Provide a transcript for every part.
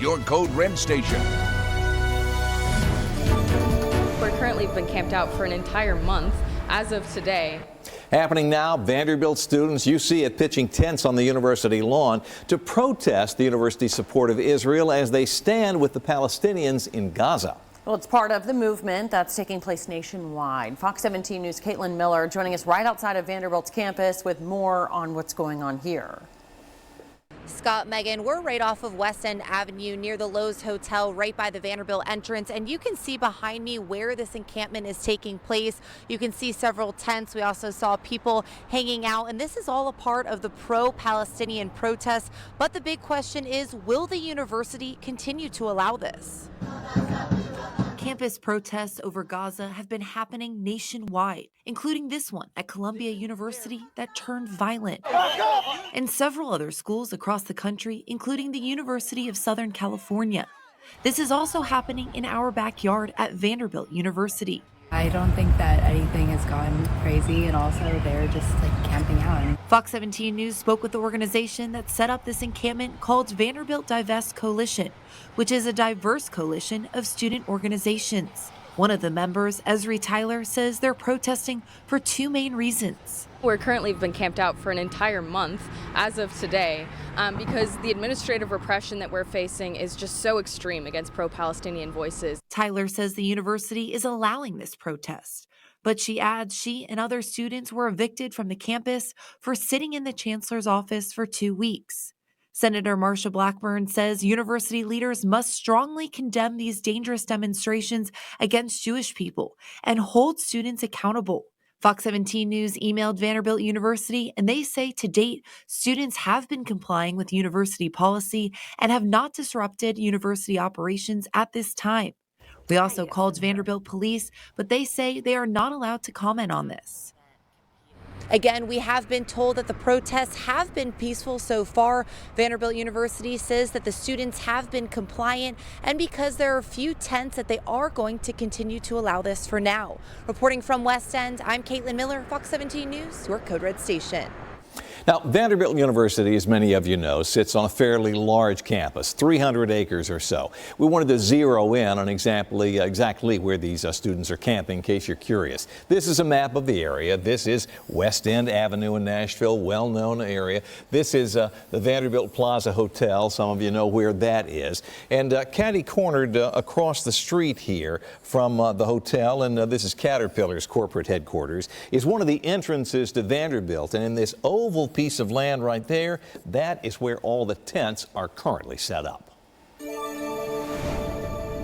your Code Red station. We're currently been camped out for an entire month as of today. Happening now, Vanderbilt students, you see it, pitching tents on the university lawn to protest the university's support of Israel as they stand with the Palestinians in Gaza. Well, it's part of the movement that's taking place nationwide. Fox 17 News' Caitlin Miller joining us right outside of Vanderbilt's campus with more on what's going on here. Scott, Megan, we're right off of West End Avenue near the Lowe's Hotel right by the Vanderbilt entrance, and you can see behind me where this encampment is taking place. You can see several tents. We also saw people hanging out, and this is all a part of the pro-Palestinian protests. But the big question is, will the university continue to allow this? Campus protests over Gaza have been happening nationwide, including this one at Columbia University that turned violent, and several other schools across the country, including the University of Southern California. This is also happening in our backyard at Vanderbilt University. I don't think that anything has gone crazy, and also they're just like camping out. Fox 17 News spoke with the organization that set up this encampment called Vanderbilt Divest Coalition, which is a diverse coalition of student organizations. One of the members, Esri Tyler, says they're protesting for two main reasons. We're currently been camped out for an entire month as of today because the administrative repression that we're facing is just so extreme against pro-Palestinian voices. Tyler says the university is allowing this protest, but she adds she and other students were evicted from the campus for sitting in the chancellor's office for 2 weeks. Senator Marsha Blackburn says university leaders must strongly condemn these dangerous demonstrations against Jewish people and hold students accountable. Fox 17 News emailed Vanderbilt University, and they say to date, students have been complying with university policy and have not disrupted university operations at this time. We also called Vanderbilt police, but they say they are not allowed to comment on this. Again, we have been told that the protests have been peaceful so far. Vanderbilt University says that the students have been compliant, and because there are a few tents, that they are going to continue to allow this for now. Reporting from West End, I'm Caitlin Miller, Fox 17 News, your Code Red station. Now, Vanderbilt University, as many of you know, sits on a fairly large campus, 300 acres or so. We wanted to zero in on exactly where these students are camping, in case you're curious. This is a map of the area. This is West End Avenue in Nashville, well-known area. This is the Vanderbilt Plaza Hotel. Some of you know where that is. And catty-cornered across the street here from the hotel, and this is Caterpillar's corporate headquarters, is one of the entrances to Vanderbilt. And in this oval piece of land right there, that is where all the tents are currently set up.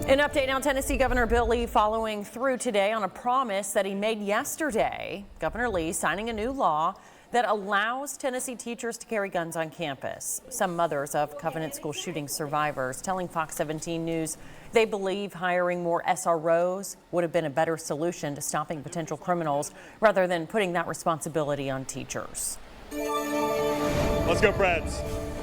An update now, Tennessee Governor Bill Lee following through today on a promise that he made yesterday. Governor Lee signing a new law that allows Tennessee teachers to carry guns on campus. Some mothers of Covenant School shooting survivors telling Fox 17 News they believe hiring more SROs would have been a better solution to stopping potential criminals rather than putting that responsibility on teachers. Let's go, Preds.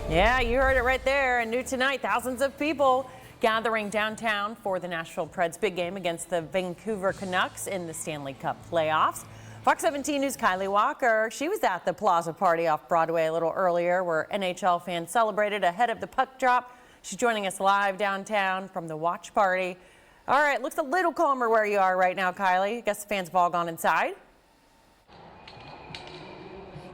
Yeah, you heard it right there. And new tonight, thousands of people gathering downtown for the Nashville Preds big game against the Vancouver Canucks in the Stanley Cup playoffs. Fox 17 News' Kylie Walker, she was at the Plaza Party off Broadway a little earlier where NHL fans celebrated ahead of the puck drop. She's joining us live downtown from the watch party. All right, looks a little calmer where you are right now, Kylie. I guess the fans have all gone inside.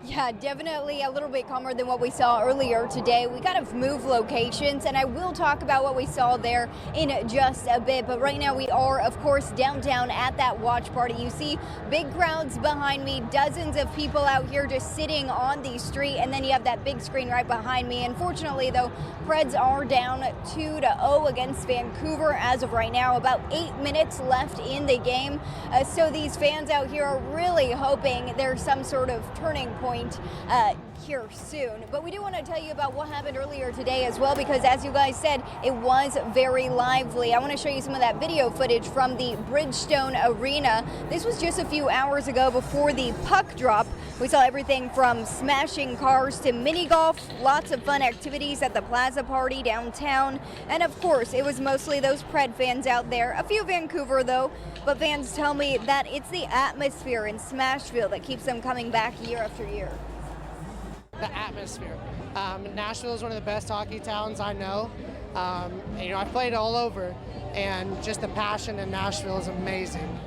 Yeah, definitely a little bit calmer than what we saw earlier today. We kind of moved locations, and I will talk about what we saw there in just a bit. But right now we are, of course, downtown at that watch party. You see big crowds behind me, dozens of people out here just sitting on the street, and then you have that big screen right behind me. Unfortunately, though, Preds are down 2-0 against Vancouver as of right now. About 8 minutes left in the game. So these fans out here are really hoping there's some sort of turning point here soon. But we do want to tell you about what happened earlier today as well, because as you guys said, it was very lively. I want to show you some of that video footage from the Bridgestone Arena. This was just a few hours ago before the puck drop. We saw everything from smashing cars to mini golf, lots of fun activities at the Plaza Party downtown. And of course, it was mostly those Pred fans out there. A few Vancouver though, but fans tell me that it's the atmosphere in Smashville that keeps them coming back year after year. The atmosphere. Nashville is one of the best hockey towns I know. You know, I played all over, and just the passion in Nashville is amazing.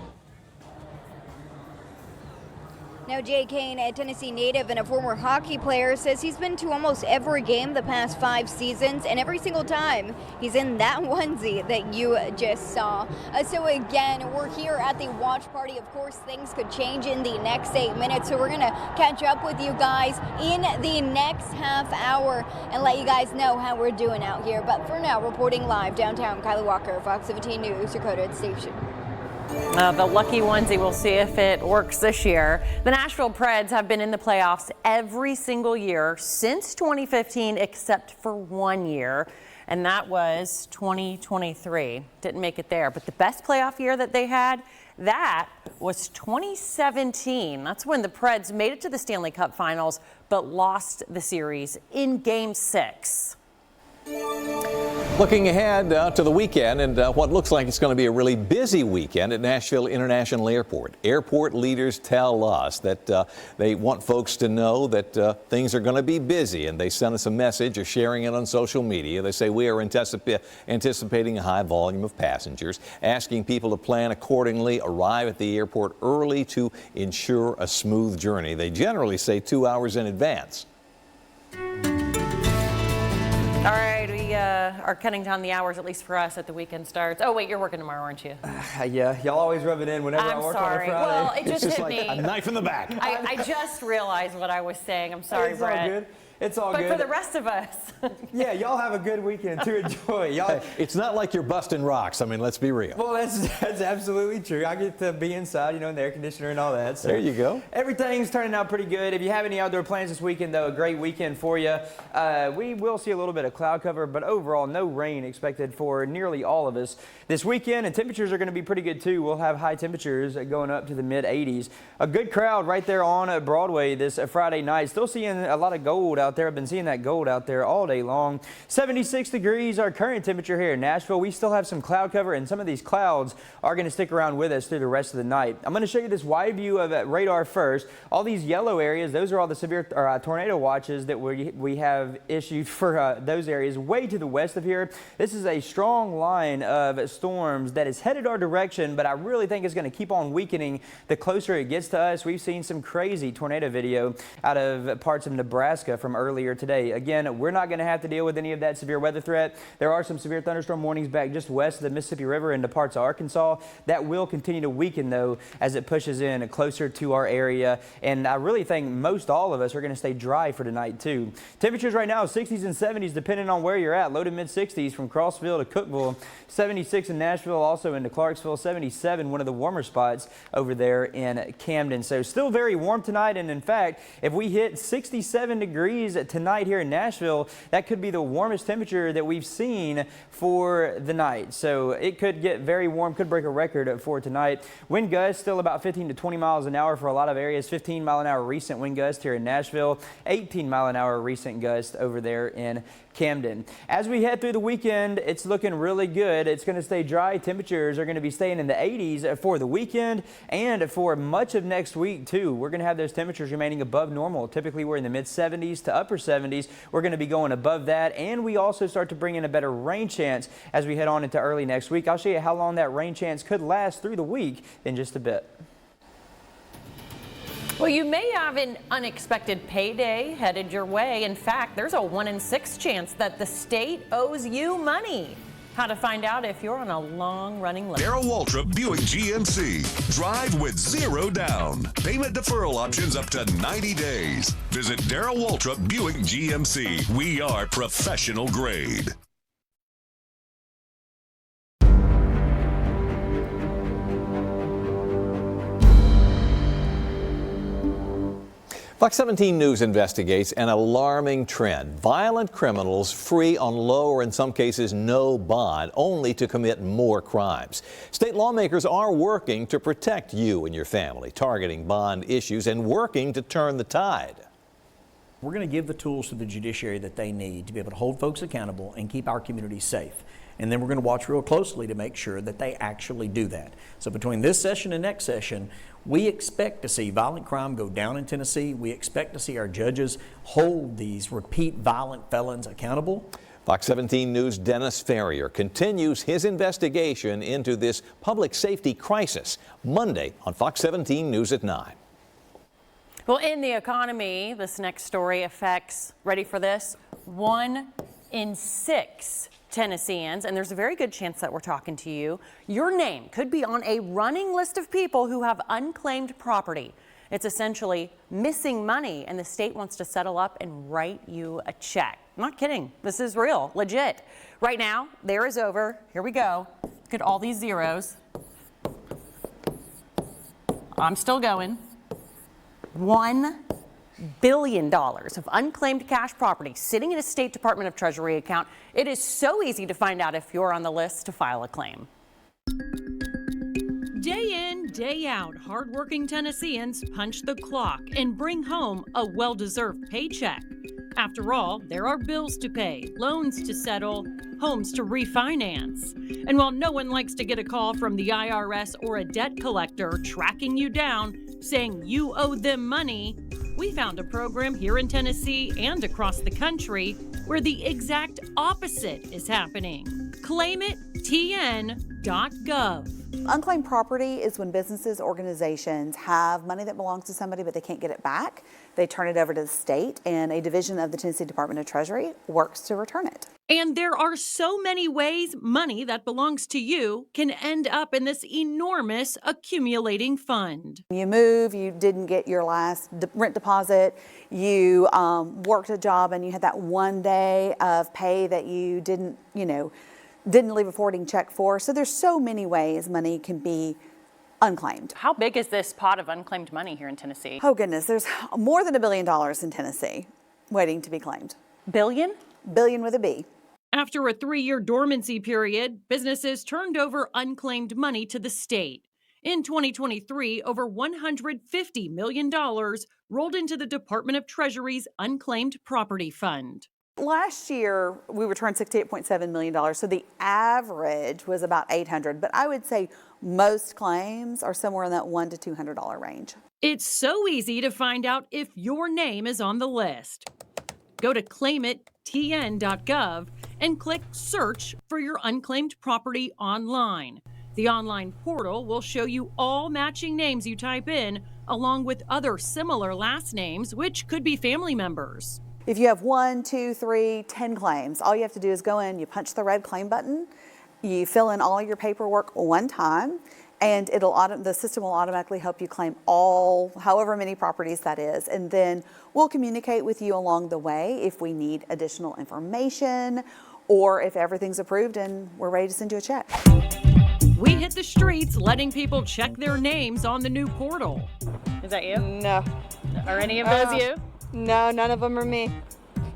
Now, Jay Kane, a Tennessee native and a former hockey player, says he's been to almost every game the past 5 seasons, and every single time he's in that onesie that you just saw. So again, we're here at the watch party. Of course, things could change in the next 8 minutes, so we're going to catch up with you guys in the next half hour and let you guys know how we're doing out here. But for now, reporting live downtown, Kylie Walker, Fox 17 News, Dakota Station. The lucky onesie, we'll see if it works this year. The Nashville Preds have been in the playoffs every single year since 2015, except for 1 year, and that was 2023. Didn't make it there, but the best playoff year that they had, that was 2017. That's when the Preds made it to the Stanley Cup Finals, but lost the series in Game 6. Looking ahead to the weekend and what looks like it's going to be a really busy weekend at Nashville International Airport. Airport leaders tell us that they want folks to know that things are going to be busy, and they sent us a message or sharing it on social media. They say we are anticipating a high volume of passengers, asking people to plan accordingly, arrive at the airport early to ensure a smooth journey. They generally say 2 hours in advance. All right, we are cutting down the hours, at least for us, at the weekend starts. Oh, wait, you're working tomorrow, aren't you? Yeah, y'all always rub it in whenever I work on a Friday. Well, it just hit like me. A knife in the back. I just realized what I was saying. I'm sorry, It's Brett. all good. It's all good. But for the rest of us. Yeah, y'all have a good weekend to enjoy. Y'all. It's not like you're busting rocks. I mean, let's be real. Well, that's absolutely true. I get to be inside, you know, in the air conditioner and all that. So there you go. Everything's turning out pretty good. If you have any outdoor plans this weekend, though, a great weekend for you. We will see a little bit of cloud cover, but overall, no rain expected for nearly all of us this weekend. And temperatures are going to be pretty good, too. We'll have high temperatures going up to the mid-80s. A good crowd right there on Broadway this Friday night. Still seeing a lot of gold out there. I've been seeing that gold out there all day long. 76 degrees our current temperature here in Nashville. We still have some cloud cover, and some of these clouds are going to stick around with us through the rest of the night. I'm going to show you this wide view of radar first. All these yellow areas, those are all the severe tornado watches that we have issued for those areas way to the west of here. This is a strong line of storms that is headed our direction, but I really think it's going to keep on weakening the closer it gets to us. We've seen some crazy tornado video out of parts of Nebraska from earlier today. Again, we're not going to have to deal with any of that severe weather threat. There are some severe thunderstorm warnings back just west of the Mississippi River into parts of Arkansas. That will continue to weaken, though, as it pushes in closer to our area. And I really think most all of us are going to stay dry for tonight, too. Temperatures right now, 60s and 70s, depending on where you're at. Low to mid-60s from Clarksville to Cookeville. 76 in Nashville, also into Clarksville. 77, one of the warmer spots over there in Camden. So still very warm tonight. And in fact, if we hit 67 degrees tonight here in Nashville, that could be the warmest temperature that we've seen for the night. So it could get very warm, could break a record for tonight. Wind gusts still about 15 to 20 miles an hour for a lot of areas. 15 mile an hour recent wind gust here in Nashville. 18 mile an hour recent gust over there in Camden. As we head through the weekend, it's looking really good. It's going to stay dry. Temperatures are going to be staying in the 80s for the weekend and for much of next week, too. We're going to have those temperatures remaining above normal. Typically, we're in the mid-70s to upper 70s. We're going to be going above that, and we also start to bring in a better rain chance as we head on into early next week. I'll show you how long that rain chance could last through the week in just a bit. Well, you may have an unexpected payday headed your way. In fact, there's a 1 in 6 chance that the state owes you money. How to find out if you're on a long-running list. Darrell Waltrip Buick GMC. Drive with 0 down. Payment deferral options up to 90 days. Visit Darrell Waltrip Buick GMC. We are professional grade. Fox 17 News investigates an alarming trend. Violent criminals free on low or in some cases no bond, only to commit more crimes. State lawmakers are working to protect you and your family, targeting bond issues and working to turn the tide. We're going to give the tools to the judiciary that they need to be able to hold folks accountable and keep our community safe. And then we're going to watch real closely to make sure that they actually do that. So between this session and next session, we expect to see violent crime go down in Tennessee. We expect to see our judges hold these repeat violent felons accountable. Fox 17 News' Dennis Ferrier continues his investigation into this public safety crisis. Monday on Fox 17 News at 9. Well, in the economy, this next story affects, ready for this, 1 in 6 Tennesseans, and there's a very good chance that we're talking to you. Your name could be on a running list of people who have unclaimed property. It's essentially missing money, and the state wants to settle up and write you a check. I'm not kidding. This is real, legit. Right now, there is over. Here we go. Look at all these zeros. I'm still going. $1 billion of unclaimed cash property sitting in a State Department of Treasury account. It is so easy to find out if you're on the list to file a claim. Day in, day out, hardworking Tennesseans punch the clock and bring home a well-deserved paycheck. After all, there are bills to pay, loans to settle, homes to refinance. And while no one likes to get a call from the IRS or a debt collector tracking you down, saying you owe them money, we found a program here in Tennessee and across the country where the exact opposite is happening. ClaimItTN.gov. Unclaimed property is when businesses, organizations have money that belongs to somebody but they can't get it back. They turn it over to the state, and a division of the Tennessee Department of Treasury works to return it. And there are so many ways money that belongs to you can end up in this enormous accumulating fund. You move, you didn't get your last rent deposit, you worked a job and you had that one day of pay that you didn't leave a forwarding check for. So there's so many ways money can be unclaimed. How big is this pot of unclaimed money here in Tennessee? Oh goodness, there's more than $1 billion in Tennessee waiting to be claimed. Billion? Billion with a B. After a 3-year dormancy period, businesses turned over unclaimed money to the state. In 2023, over $150 million rolled into the Department of Treasury's Unclaimed Property Fund. Last year, we returned $68.7 million, so the average was about $800, but I would say most claims are somewhere in that $100 to $200 range. It's so easy to find out if your name is on the list. Go to ClaimItTN.gov and click Search for your unclaimed property online. The online portal will show you all matching names you type in, along with other similar last names, which could be family members. If you have 1, 2, 3, 10 claims, all you have to do is go in, you punch the red claim button, you fill in all your paperwork one time, and the system will automatically help you claim all, however many properties that is. And then we'll communicate with you along the way if we need additional information or if everything's approved and we're ready to send you a check. We hit the streets letting people check their names on the new portal. Is that you? No. Are any of those you? No, none of them are me.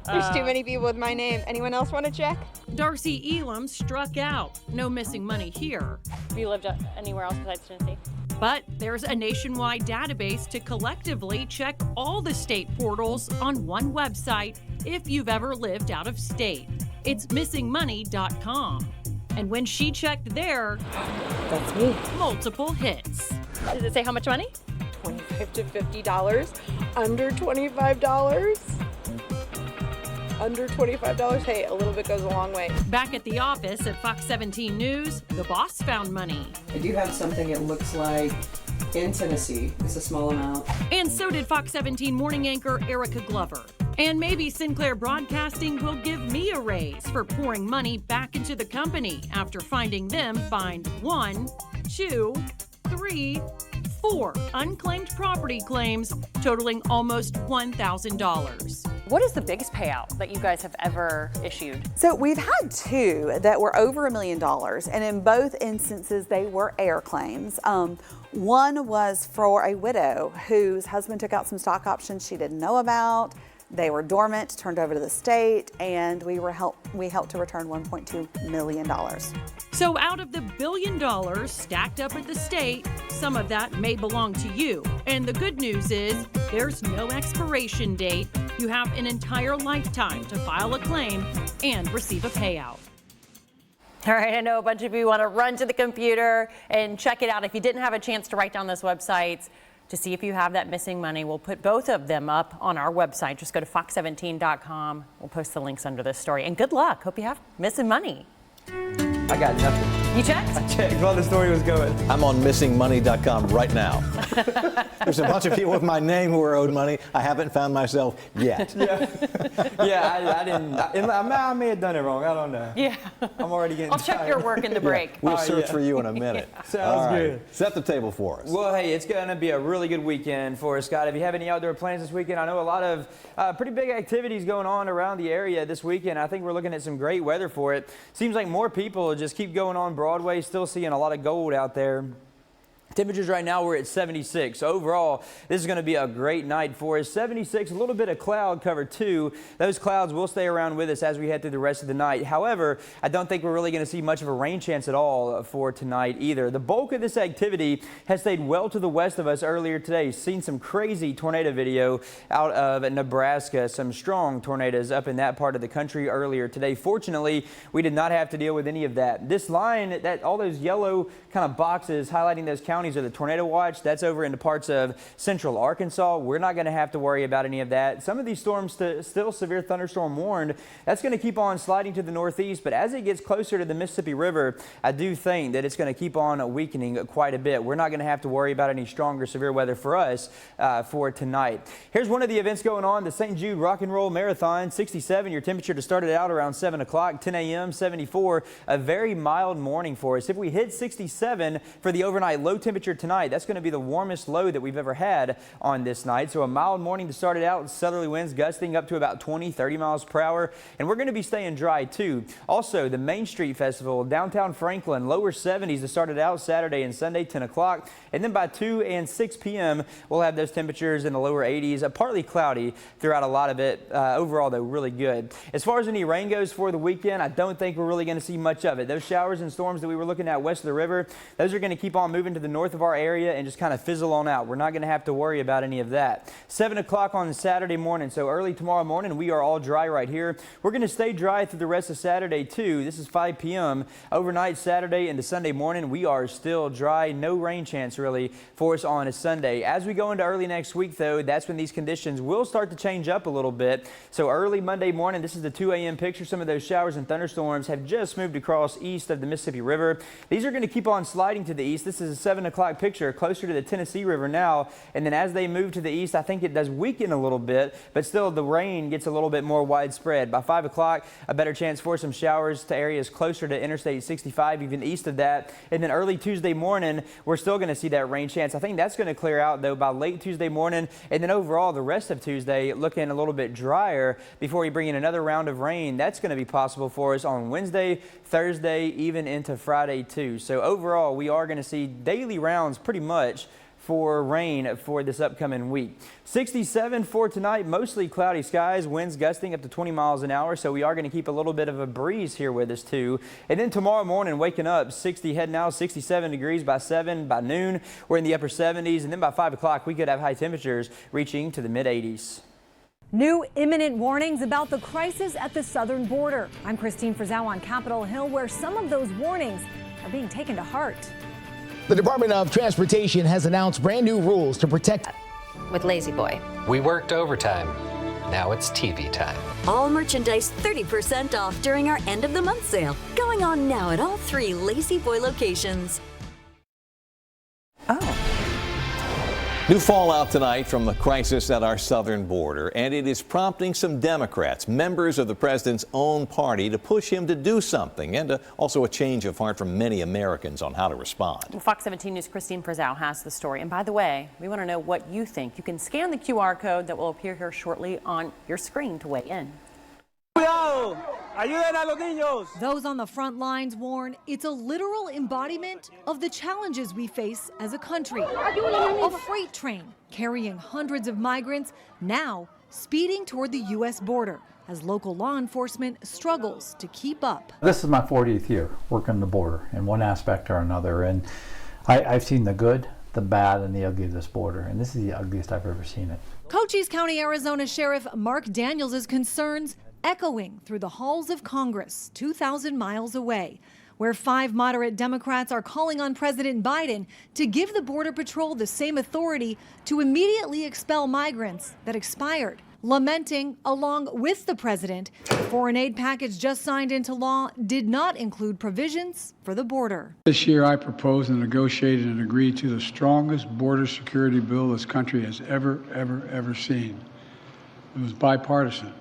There's too many people with my name. Anyone else want to check? Darcy Elam struck out. No missing money here. Have you lived anywhere else besides Tennessee? But there's a nationwide database to collectively check all the state portals on one website if you've ever lived out of state. It's missingmoney.com. And when she checked there, that's me. Multiple hits. Does it say how much money? $25 to $50. Under $25. Under $25. Hey, a little bit goes a long way. Back at the office at Fox 17 News, the boss found money. I do have something it looks like in Tennessee. It's a small amount. And so did Fox 17 morning anchor Erica Glover. And maybe Sinclair Broadcasting will give me a raise for pouring money back into the company after finding them find 1, 2, 3, 4 unclaimed property claims totaling almost $1,000. What is the biggest payout that you guys have ever issued? So we've had 2 that were over $1 million, and in both instances they were heir claims. One was for a widow whose husband took out some stock options she didn't know about. They were dormant, turned over to the state, and we helped to return $1.2 million. So out of the $1 billion stacked up at the state, some of that may belong to you. And the good news is there's no expiration date. You have an entire lifetime to file a claim and receive a payout. All right, I know a bunch of you want to run to the computer and check it out. If you didn't have a chance to write down those websites, to see if you have that missing money. We'll put both of them up on our website. Just go to fox17.com. We'll post the links under this story. And good luck. Hope you have missing money. I got nothing. You checked? I checked while the story was going. I'm on missingmoney.com right now. There's a bunch of people with my name who are owed money. I haven't found myself yet. I didn't. I may have done it wrong. I don't know. Yeah. I'm already getting I'll check tired. your work in the break. We'll search for you in a minute. Sounds good. Set the table for us. Well, hey, it's going to be a really good weekend for us, Scott. If you have any outdoor plans this weekend, I know a lot of pretty big activities going on around the area this weekend. I think we're looking at some great weather for it. Seems like more people just keep going on Broadway, still seeing a lot of gold out there. Temperatures right now, we're at 76. So overall, this is going to be a great night for us. 76, a little bit of cloud cover too. Those clouds will stay around with us as we head through the rest of the night. However, I don't think we're really going to see much of a rain chance at all for tonight either. The bulk of this activity has stayed well to the west of us earlier today. Seen some crazy tornado video out of Nebraska, some strong tornadoes up in that part of the country earlier today. Fortunately, we did not have to deal with any of that. This line, all those yellow kind of boxes highlighting those counties of the tornado watch, that's over into parts of central Arkansas. We're not going to have to worry about any of that. Some of these storms still severe thunderstorm warned. That's going to keep on sliding to the northeast, but as it gets closer to the Mississippi River, I do think that it's going to keep on weakening quite a bit. We're not going to have to worry about any stronger severe weather for us for tonight. Here's one of the events going on, the St. Jude Rock and Roll Marathon. 67, your temperature to start it out around 7 o'clock, 10 a.m., 74, a very mild morning for us. If we hit 67 for the overnight low temperature tonight, that's going to be the warmest low that we've ever had on this night. So a mild morning to start it out. Southerly winds gusting up to about 20-30 miles per hour. And we're going to be staying dry too. Also, the Main Street Festival, downtown Franklin, lower 70s to start it out Saturday and Sunday, 10 o'clock. And then by 2 and 6 p.m., we'll have those temperatures in the lower 80s. Partly cloudy throughout a lot of it. Overall, though, really good. As far as any rain goes for the weekend, I don't think we're really going to see much of it. Those showers and storms that we were looking at west of the river, those are going to keep on moving to the north of our area and just kind of fizzle on out. We're not going to have to worry about any of that. 7 o'clock on Saturday morning, so early tomorrow morning, we are all dry right here. We're going to stay dry through the rest of Saturday too. This is 5 p.m. Overnight Saturday into Sunday morning, we are still dry. No rain chance really for us on a Sunday. As we go into early next week though, that's when these conditions will start to change up a little bit. So early Monday morning, this is the 2 a.m. picture. Some of those showers and thunderstorms have just moved across east of the Mississippi River. These are going to keep on sliding to the east. This is a 7 o'clock picture, closer to the Tennessee River now, and then as they move to the east, I think it does weaken a little bit, but still the rain gets a little bit more widespread. By 5 o'clock, a better chance for some showers to areas closer to Interstate 65, even east of that. And then early Tuesday morning, we're still going to see that rain chance. I think that's going to clear out though by late Tuesday morning, and then overall the rest of Tuesday looking a little bit drier before we bring in another round of rain. That's going to be possible for us on Wednesday, Thursday, even into Friday too. So overall, we are going to see daily rounds pretty much for rain for this upcoming week. 67 for tonight, mostly cloudy skies, winds gusting up to 20 miles an hour, so we are going to keep a little bit of a breeze here with us too. And then tomorrow morning, waking up 60, heading out 67 degrees by 7, by noon we're in the upper 70s, and then by 5 o'clock we could have high temperatures reaching to the mid 80s. New imminent warnings about the crisis at the southern border. I'm Christine Frizzell on Capitol Hill, where some of those warnings are being taken to heart. The Department of Transportation has announced brand new rules to protect. With Lazy Boy. We worked overtime. Now it's TV time. All merchandise 30% off during our end of the month sale. Going on now at all 3 Lazy Boy locations. New fallout tonight from the crisis at our southern border, and it is prompting some Democrats, members of the president's own party, to push him to do something, and also a change of heart from many Americans on how to respond. Well, Fox 17 News' Christine Frizzell has the story. And by the way, we want to know what you think. You can scan the QR code that will appear here shortly on your screen to weigh in. Those on the front lines warn it's a literal embodiment of the challenges we face as a country. A freight train carrying hundreds of migrants now speeding toward the U.S. border as local law enforcement struggles to keep up. This is my 40th year working the border in one aspect or another, and I've seen the good, the bad, and the ugly of this border, and this is the ugliest I've ever seen it. Cochise County, Arizona Sheriff Mark Daniels' concerns echoing through the halls of Congress 2,000 miles away, where 5 moderate Democrats are calling on President Biden to give the Border Patrol the same authority to immediately expel migrants that expired. Lamenting, along with the president, the foreign aid package just signed into law did not include provisions for the border. This year I proposed and negotiated and agreed to the strongest border security bill this country has ever seen. It was bipartisan.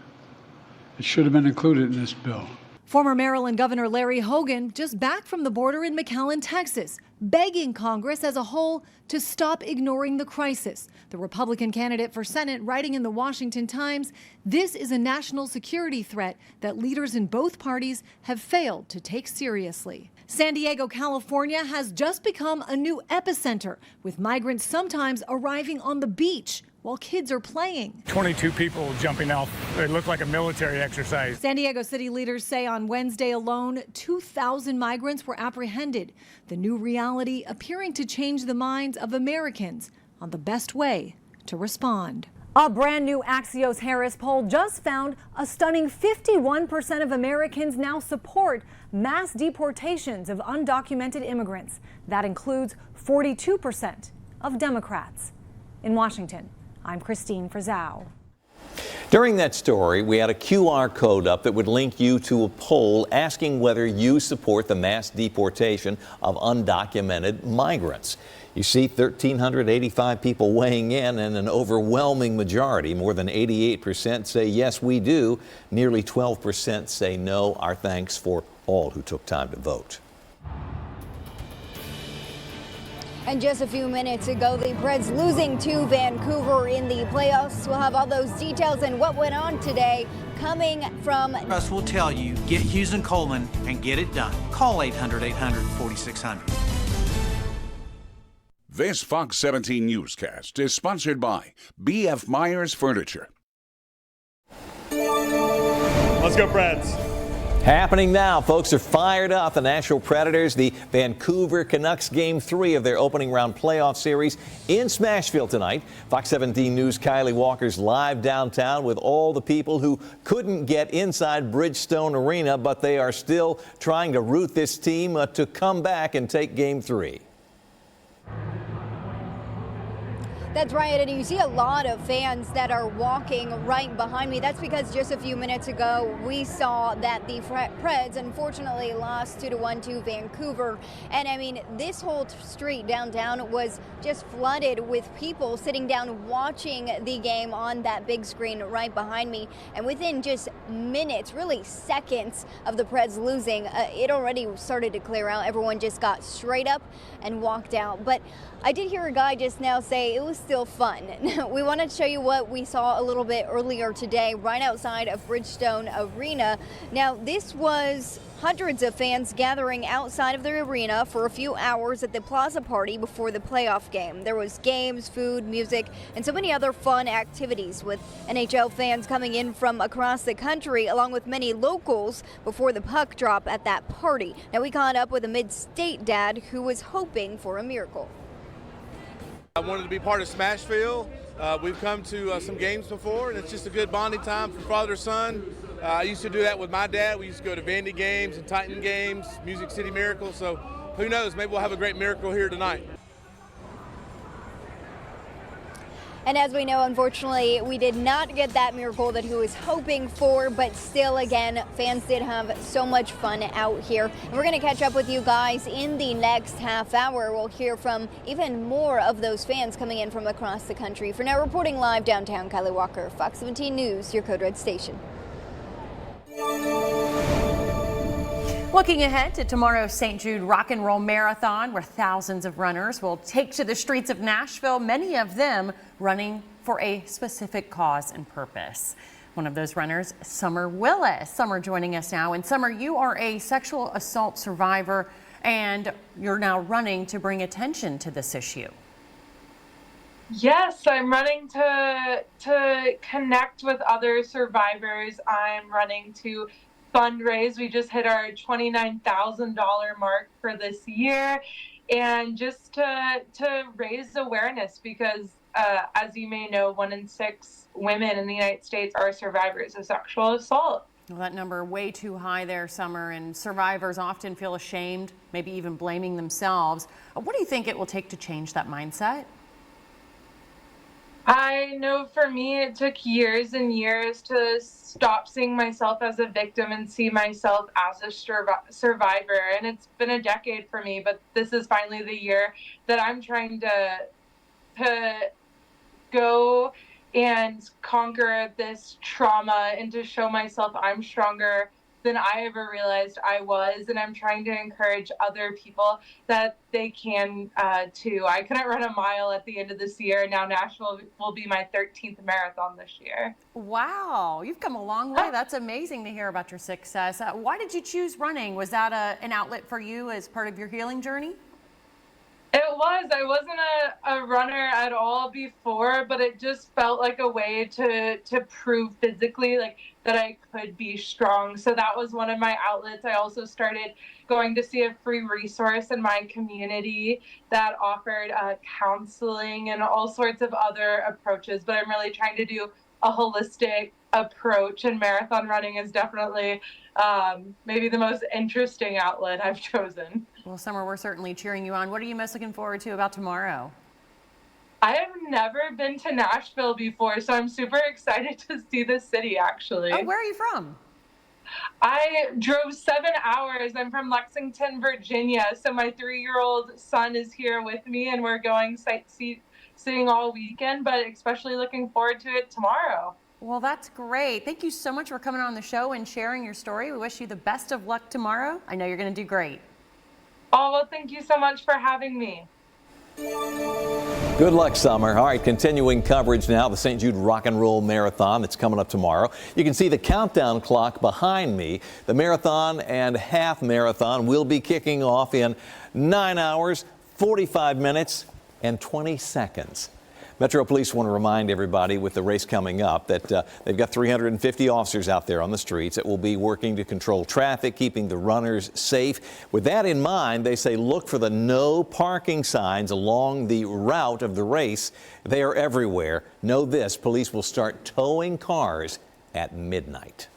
It should have been included in this bill. Former Maryland Governor Larry Hogan just back from the border in McAllen, Texas, begging Congress as a whole to stop ignoring the crisis. The Republican candidate for Senate writing in the Washington Times, this is a national security threat that leaders in both parties have failed to take seriously. San Diego, California has just become a new epicenter, with migrants sometimes arriving on the beach while kids are playing. 22 people jumping off. It looked like a military exercise. San Diego city leaders say on Wednesday alone, 2,000 migrants were apprehended. The new reality appearing to change the minds of Americans on the best way to respond. A brand new Axios Harris poll just found a stunning 51% of Americans now support mass deportations of undocumented immigrants. That includes 42% of Democrats. In Washington, I'm Christine Frizzau. During that story, we had a QR code up that would link you to a poll asking whether you support the mass deportation of undocumented migrants. You see 1,385 people weighing in, and an overwhelming majority, more than 88%, say yes, we do. Nearly 12% say no. Our thanks for all who took time to vote. And just a few minutes ago, the Preds losing to Vancouver in the playoffs. We'll have all those details and what went on today coming from... Russ will tell you, get Hughes and Coleman and get it done. Call 800-800-4600. This Fox 17 newscast is sponsored by B.F. Myers Furniture. Let's go, Preds. Happening now, folks are fired up. The Nashville Predators, the Vancouver Canucks, Game 3 of their opening round playoff series in Smashville tonight. Fox 17 News' Kylie Walker's live downtown with all the people who couldn't get inside Bridgestone Arena, but they are still trying to root this team to come back and take Game 3. That's right, and you see a lot of fans that are walking right behind me. That's because just a few minutes ago, we saw that the Preds unfortunately lost 2-1 to Vancouver. And I mean, this whole street downtown was just flooded with people sitting down watching the game on that big screen right behind me. And within just minutes, really seconds of the Preds losing, it already started to clear out. Everyone just got straight up and walked out. But I did hear a guy just now say it was still fun. We wanted to show you what we saw a little bit earlier today right outside of Bridgestone Arena. Now, this was hundreds of fans gathering outside of the arena for a few hours at the Plaza Party before the playoff game. There was games, food, music, and so many other fun activities, with NHL fans coming in from across the country along with many locals before the puck drop at that party. Now, we caught up with a mid-state dad who was hoping for a miracle. I wanted to be part of Smashville. We've come to some games before, and it's just a good bonding time for father-son. I used to do that with my dad. We used to go to Vandy games and Titan games, Music City Miracle. So who knows, maybe we'll have a great miracle here tonight. And as we know, unfortunately, we did not get that miracle that he was hoping for, but still, again, fans did have so much fun out here. And we're going to catch up with you guys in the next half hour. We'll hear from even more of those fans coming in from across the country. For now, reporting live downtown, Kylie Walker, Fox 17 News, your Code Red station. Looking ahead to tomorrow's St. Jude Rock and Roll Marathon, where thousands of runners will take to the streets of Nashville, many of them running for a specific cause and purpose. One of those runners, Summer Willis. Summer joining us now. And Summer, you are a sexual assault survivor, and you're now running to bring attention to this issue. Yes, I'm running to connect with other survivors. I'm running to fundraise. We just hit our $29,000 mark for this year, and just to raise awareness, because as you may know, 1 in 6 women in the United States are survivors of sexual assault. Well, that number way too high there, Summer, and survivors often feel ashamed, maybe even blaming themselves. What do you think it will take to change that mindset? I know for me, it took years and years to stop seeing myself as a victim and see myself as a survivor. And it's been a decade for me, but this is finally the year that I'm trying to go and conquer this trauma and to show myself I'm stronger than I ever realized I was. And I'm trying to encourage other people that they can too. I couldn't run a mile at the end of this year. Now Nashville will be my 13th marathon this year. Wow, you've come a long way. That's amazing to hear about your success. Why did you choose running? Was that an outlet for you as part of your healing journey? It was. I wasn't a runner at all before, but it just felt like a way to prove physically like that I could be strong. So that was one of my outlets. I also started going to see a free resource in my community that offered counseling and all sorts of other approaches. But I'm really trying to do a holistic approach, and marathon running is definitely maybe the most interesting outlet I've chosen. Well, Summer, we're certainly cheering you on. What are you most looking forward to about tomorrow? I have never been to Nashville before, so I'm super excited to see the city, actually. Oh, where are you from? I drove 7 hours. I'm from Lexington, Virginia, so my 3-year-old son is here with me, and we're going sightseeing all weekend, but especially looking forward to it tomorrow. Well, that's great. Thank you so much for coming on the show and sharing your story. We wish you the best of luck tomorrow. I know you're going to do great. Oh, well, thank you so much for having me. Good luck, Summer. All right, continuing coverage now, the St. Jude Rock and Roll Marathon that's coming up tomorrow. You can see the countdown clock behind me. The marathon and half marathon will be kicking off in 9 hours, 45 minutes, and 20 seconds. Metro Police want to remind everybody with the race coming up that they've got 350 officers out there on the streets that will be working to control traffic, keeping the runners safe. With that in mind, they say look for the no parking signs along the route of the race. They are everywhere. Know this, police will start towing cars at midnight.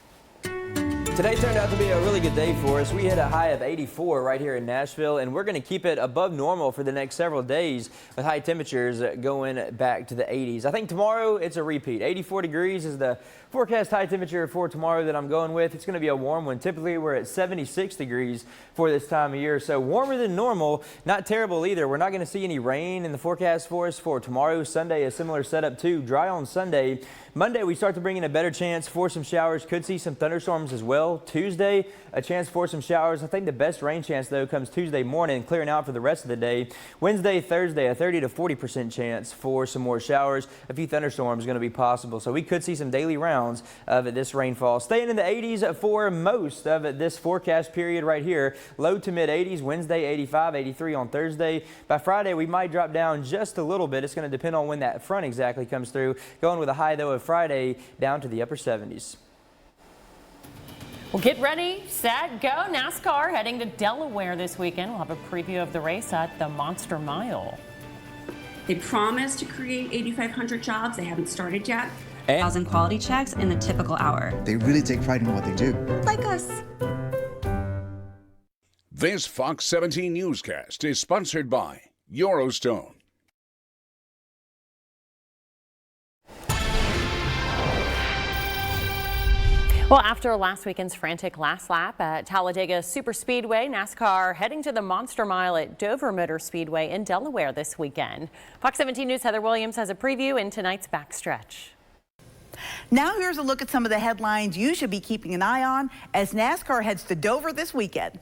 Today turned out to be a really good day for us. We hit a high of 84 right here in Nashville, and we're going to keep it above normal for the next several days with high temperatures going back to the 80s. I think tomorrow it's a repeat. 84 degrees is the forecast high temperature for tomorrow that I'm going with. It's going to be a warm one. Typically we're at 76 degrees for this time of year, so warmer than normal, not terrible either. We're not going to see any rain in the forecast for us for tomorrow. Sunday, a similar setup too. Dry on Sunday. Monday, we start to bring in a better chance for some showers. Could see some thunderstorms as well. Tuesday, a chance for some showers. I think the best rain chance, though, comes Tuesday morning, clearing out for the rest of the day. Wednesday, Thursday, a 30 to 40% chance for some more showers. A few thunderstorms going to be possible. So we could see some daily rounds of this rainfall. Staying in the 80s for most of this forecast period right here. Low to mid 80s. Wednesday, 85, 83 on Thursday. By Friday, we might drop down just a little bit. It's going to depend on when that front exactly comes through. Going with a high, though, of Friday down to the upper 70s. Well, get ready, set, go. NASCAR heading to Delaware this weekend. We'll have a preview of the race at the Monster Mile. They promised to create 8,500 jobs. They haven't started yet. 1,000 quality checks in the typical hour. They really take pride in what they do. Like us. This Fox 17 newscast is sponsored by Eurostone. Well, after last weekend's frantic last lap at Talladega Superspeedway, NASCAR heading to the Monster Mile at Dover Motor Speedway in Delaware this weekend. Fox 17 News' Heather Williams has a preview in tonight's backstretch. Now here's a look at some of the headlines you should be keeping an eye on as NASCAR heads to Dover this weekend.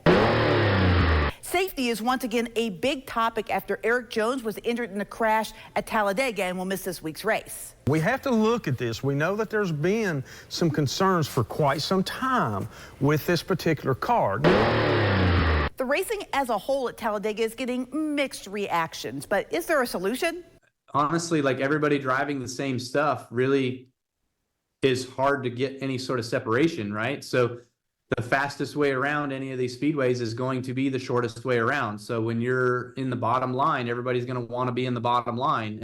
Safety is once again a big topic after Eric Jones was injured in a crash at Talladega and will miss this week's race. We have to look at this. We know that there's been some concerns for quite some time with this particular car. The racing as a whole at Talladega is getting mixed reactions, but is there a solution? Honestly, like everybody driving the same stuff really is hard to get any sort of separation, right? So the fastest way around any of these speedways is going to be the shortest way around. So when you're in the bottom line, everybody's going to want to be in the bottom line.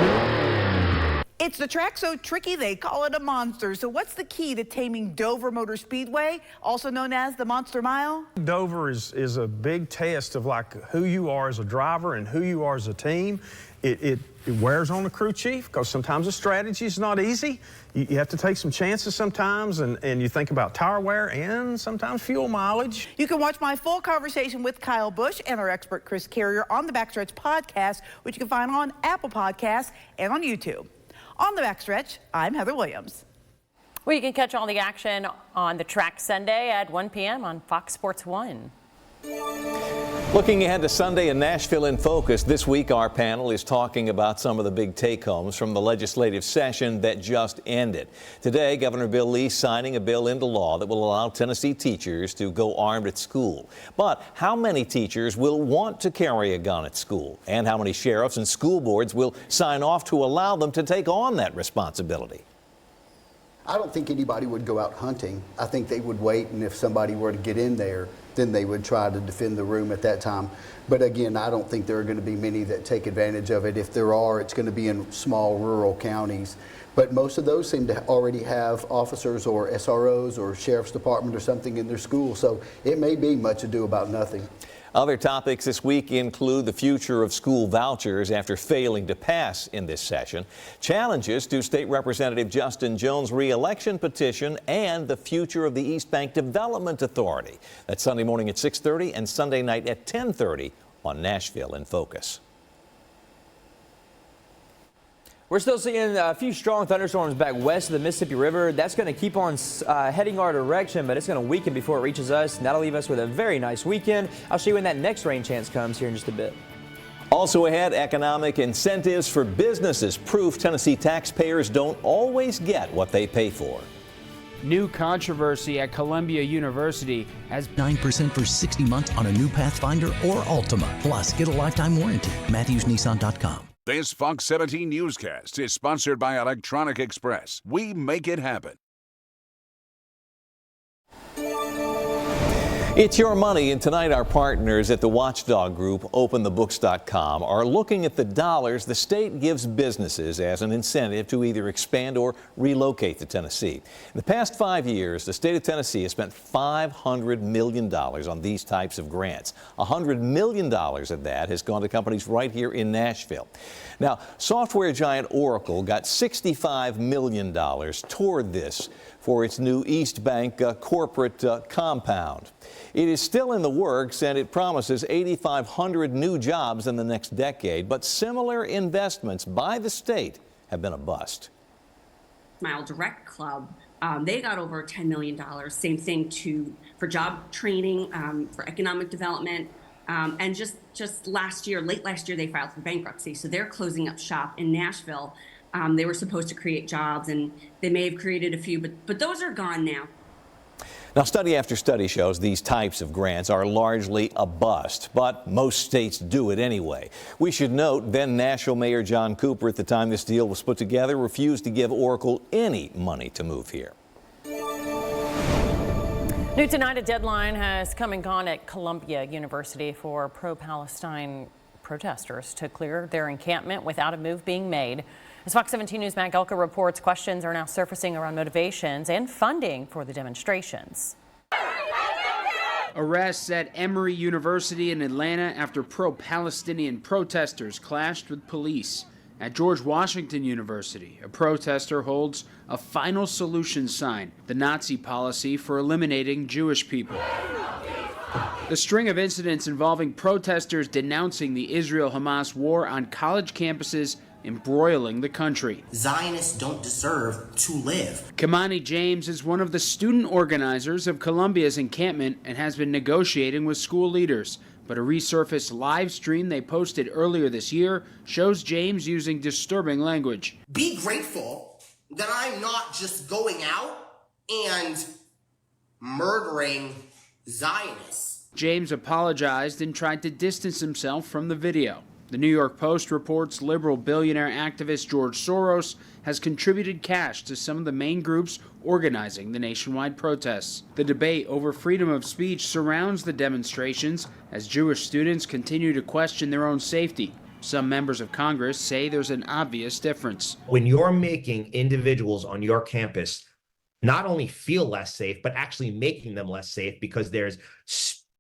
It's the track so tricky they call it a monster. So what's the key to taming Dover Motor Speedway, also known as the Monster Mile? Dover is a big test of like who you are as a driver and who you are as a team. It wears on the crew chief because sometimes the strategy is not easy. You have to take some chances sometimes, and you think about tire wear and sometimes fuel mileage. You can watch my full conversation with Kyle Busch and our expert Chris Carrier on the Backstretch podcast, which you can find on Apple Podcasts and on YouTube. On the Backstretch, I'm Heather Williams. Well, you can catch all the action on the track Sunday at 1 p.m. on Fox Sports 1. Looking ahead to Sunday in Nashville in Focus, this week our panel is talking about some of the big take-homes from the legislative session that just ended. Today, Governor Bill Lee signing a bill into law that will allow Tennessee teachers to go armed at school. But how many teachers will want to carry a gun at school? And how many sheriffs and school boards will sign off to allow them to take on that responsibility? I don't think anybody would go out hunting. I think they would wait, and if somebody were to get in there, then they would try to defend the room at that time. But again, I don't think there are going to be many that take advantage of it. If there are, it's going to be in small rural counties. But most of those seem to already have officers or SROs or sheriff's department or something in their school. So it may be much ado about nothing. Other topics this week include the future of school vouchers after failing to pass in this session, challenges to State Representative Justin Jones' re-election petition, and the future of the East Bank Development Authority. That's Sunday morning at 6:30 and Sunday night at 10:30 on Nashville in Focus. We're still seeing a few strong thunderstorms back west of the Mississippi River. That's going to keep on heading our direction, but it's going to weaken before it reaches us, and that'll leave us with a very nice weekend. I'll show you when that next rain chance comes here in just a bit. Also ahead, economic incentives for businesses. Proof Tennessee taxpayers don't always get what they pay for. New controversy at Columbia University as 9% for 60 months on a new Pathfinder or Altima. Plus, get a lifetime warranty. MatthewsNissan.com. This Fox 17 newscast is sponsored by Electronic Express. We make it happen. It's your money, and tonight our partners at the watchdog group OpenTheBooks.com are looking at the dollars the state gives businesses as an incentive to either expand or relocate to Tennessee. In the past 5 years, the state of Tennessee has spent $500 million on these types of grants. $100 million of that has gone to companies right here in Nashville. Now, software giant Oracle got $65 million toward this for its new East Bank corporate compound. It is still in the works, and it promises 8,500 new jobs in the next decade, but similar investments by the state have been a bust. Smile Direct Club, they got over $10 million. Same thing for job training, for economic development. And just last year, late last year, they filed for bankruptcy. So they're closing up shop in Nashville. They were supposed to create jobs, and they may have created a few, but those are gone now. Now, study after study shows these types of grants are largely a bust, but most states do it anyway. We should note then Nashville Mayor John Cooper, at the time this deal was put together, refused to give Oracle any money to move here. New tonight, a deadline has come and gone at Columbia University for pro-Palestine protesters to clear their encampment without a move being made. As Fox 17 News' Matt Gelka reports, questions are now surfacing around motivations and funding for the demonstrations. Arrests at Emory University in Atlanta after pro-Palestinian protesters clashed with police. At George Washington University, a protester holds a final solution sign, the Nazi policy for eliminating Jewish people. The string of incidents involving protesters denouncing the Israel-Hamas war on college campuses embroiling the country. Zionists don't deserve to live. Kamani James is one of the student organizers of Columbia's encampment and has been negotiating with school leaders. But a resurfaced live stream they posted earlier this year shows James using disturbing language. Be grateful that I'm not just going out and murdering Zionists. James apologized and tried to distance himself from the video. The New York Post reports liberal billionaire activist George Soros has contributed cash to some of the main groups organizing the nationwide protests. The debate over freedom of speech surrounds the demonstrations as Jewish students continue to question their own safety. Some members of Congress say there's an obvious difference. When you're making individuals on your campus not only feel less safe, but actually making them less safe because they're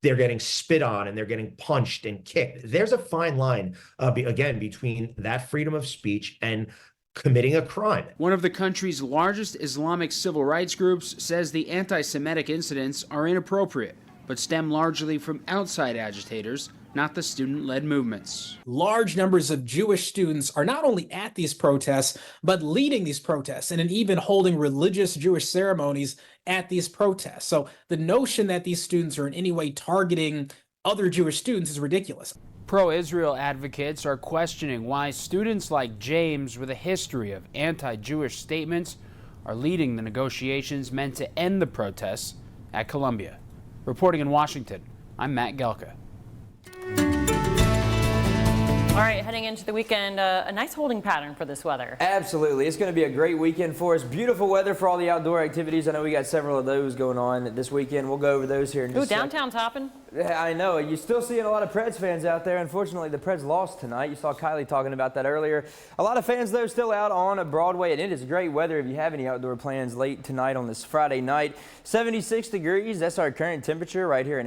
getting spit on and they're getting punched and kicked. There's a fine line, again, between that freedom of speech and committing a crime. One of the country's largest Islamic civil rights groups says the anti-Semitic incidents are inappropriate, but stem largely from outside agitators, not the student-led movements. Large numbers of Jewish students are not only at these protests, but leading these protests and even holding religious Jewish ceremonies at these protests. So the notion that these students are in any way targeting other Jewish students is ridiculous. Pro-Israel advocates are questioning why students like James, with a history of anti-Jewish statements, are leading the negotiations meant to end the protests at Columbia. Reporting in Washington, I'm Matt Gelka. All right, heading into the weekend, a nice holding pattern for this weather. Absolutely. It's going to be a great weekend for us. Beautiful weather for all the outdoor activities. I know we got several of those going on this weekend. We'll go over those here in just a second. Downtown's hopping. Yeah, I know. You're still seeing a lot of Preds fans out there. Unfortunately, the Preds lost tonight. You saw Kylie talking about that earlier. A lot of fans, though, still out on Broadway, and it is great weather if you have any outdoor plans late tonight on this Friday night. 76 degrees. That's our current temperature right here in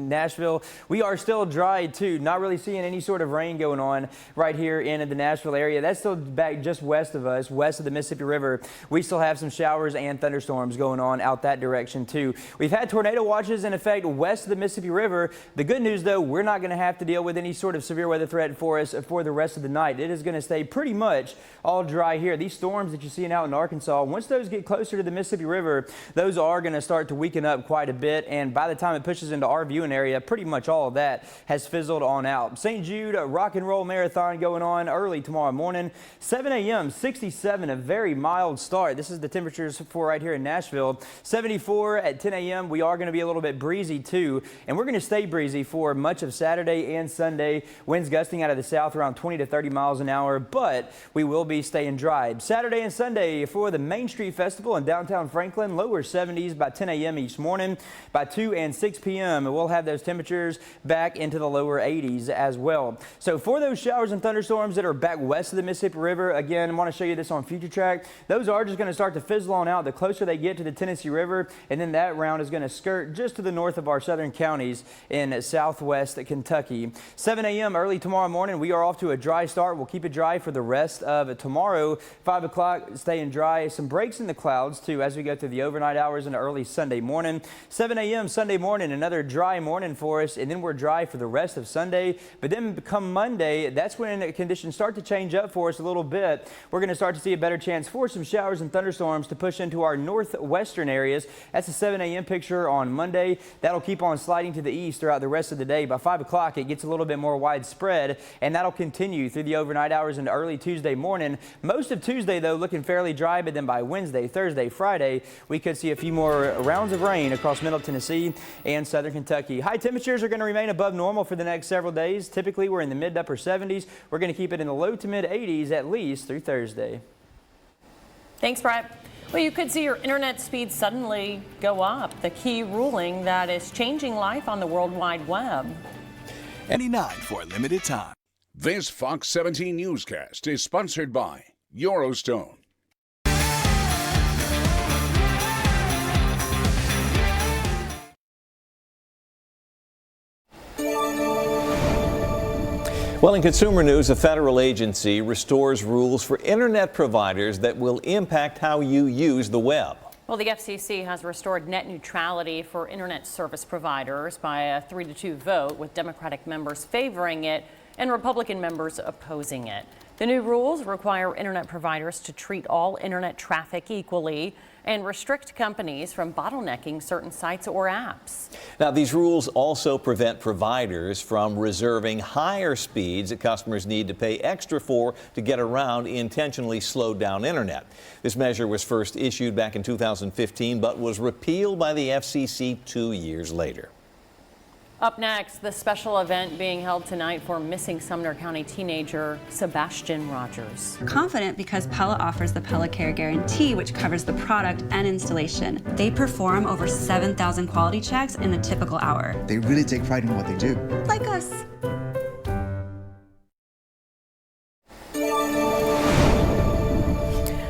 Nashville. We are still dry, too. Not really seeing any sort of rain going on right here in the Nashville area. That's still back just west of us, west of the Mississippi River. We still have some showers and thunderstorms going on out that direction, too. We've had tornado watches in effect west of the Mississippi River. The good news, though, we're not going to have to deal with any sort of severe weather threat for us for the rest of the night. It is going to stay pretty much all dry here. These storms that you're seeing out in Arkansas, once those get closer to the Mississippi River, those are going to start to weaken up quite a bit, and by the time it pushes into our viewing area, pretty much all of that has fizzled on out. St. Jude Rock and Roll Marathon going on early tomorrow morning, 7 a.m., 67, a very mild start. This is the temperatures for right here in Nashville. 74 at 10 a.m. We are going to be a little bit breezy too, and we're going to stay breezy for much of Saturday and Sunday. Winds gusting out of the south around 20 to 30 miles an hour, but we will be staying dry. Saturday and Sunday for the Main Street Festival in downtown Franklin, lower 70s by 10 a.m. each morning. By 2 and 6 p.m. we'll have those temperatures back into the lower 80s as well. So for those showers and thunderstorms that are back west of the Mississippi River, again, I want to show you this on Future Track. Those are just going to start to fizzle on out the closer they get to the Tennessee River, and then that round is going to skirt just to the north of our southern counties in southwest Kentucky. 7 a.m. early tomorrow morning, we are off to a dry start. We'll keep it dry for the rest of tomorrow. 5 o'clock, staying dry. Some breaks in the clouds, too, as we go through the overnight hours and early Sunday morning. 7 a.m. Sunday morning, another dry morning for us, and then we're dry for the rest of Sunday. But then come Monday, that's when conditions start to change up for us a little bit. We're going to start to see a better chance for some showers and thunderstorms to push into our northwestern areas. That's a 7 a.m. picture on Monday. That'll keep on sliding to the east throughout the rest of the day. By 5 o'clock, it gets a little bit more widespread, and that'll continue through the overnight hours into early Tuesday morning. Most of Tuesday, though, looking fairly dry, but then by Wednesday, Thursday, Friday, we could see a few more rounds of rain across middle Tennessee and southern Kentucky. High temperatures are going to remain above normal for the next several days. Typically, we're in the mid to upper 70s. We're going to keep it in the low to mid 80s at least through Thursday. Thanks, Brett. Well, you could see your internet speed suddenly go up. The key ruling that is changing life on the World Wide Web. 99 for a limited time. This Fox 17 newscast is sponsored by Eurostone. Well, in consumer news, a federal agency restores rules for internet providers that will impact how you use the web. Well, the FCC has restored net neutrality for internet service providers by a 3-2 vote, with Democratic members favoring it and Republican members opposing it. The new rules require internet providers to treat all internet traffic equally and restrict companies from bottlenecking certain sites or apps. Now, these rules also prevent providers from reserving higher speeds that customers need to pay extra for to get around intentionally slowed down internet. This measure was first issued back in 2015, but was repealed by the FCC 2 years later. Up next, the special event being held tonight for missing Sumner County teenager Sebastian Rogers. Confident because Pella offers the Pella Care Guarantee, which covers the product and installation. They perform over 7,000 quality checks in the typical hour. They really take pride in what they do. Like us.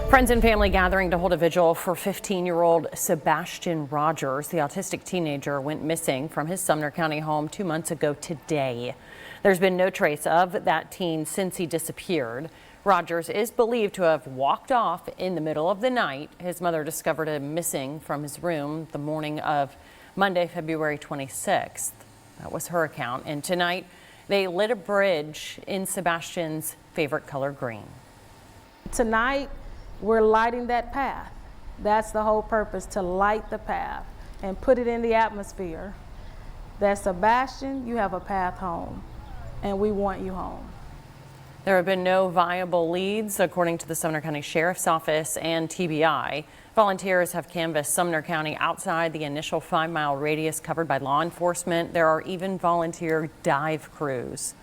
Friends and family gathering to hold a vigil for 15-year-old Sebastian Rogers. The autistic teenager went missing from his Sumner County home 2 months ago today. There's been no trace of that teen since he disappeared. Rogers is believed to have walked off in the middle of the night. His mother discovered him missing from his room the morning of Monday, February 26th. That was her account. And tonight, they lit a bridge in Sebastian's favorite color, green. Tonight, we're lighting that path. That's the whole purpose, to light the path and put it in the atmosphere that Sebastian, you have a path home, and we want you home. There have been no viable leads, according to the Sumner County Sheriff's Office and TBI. Volunteers have canvassed Sumner County outside the initial 5-mile radius covered by law enforcement. There are even volunteer dive crews.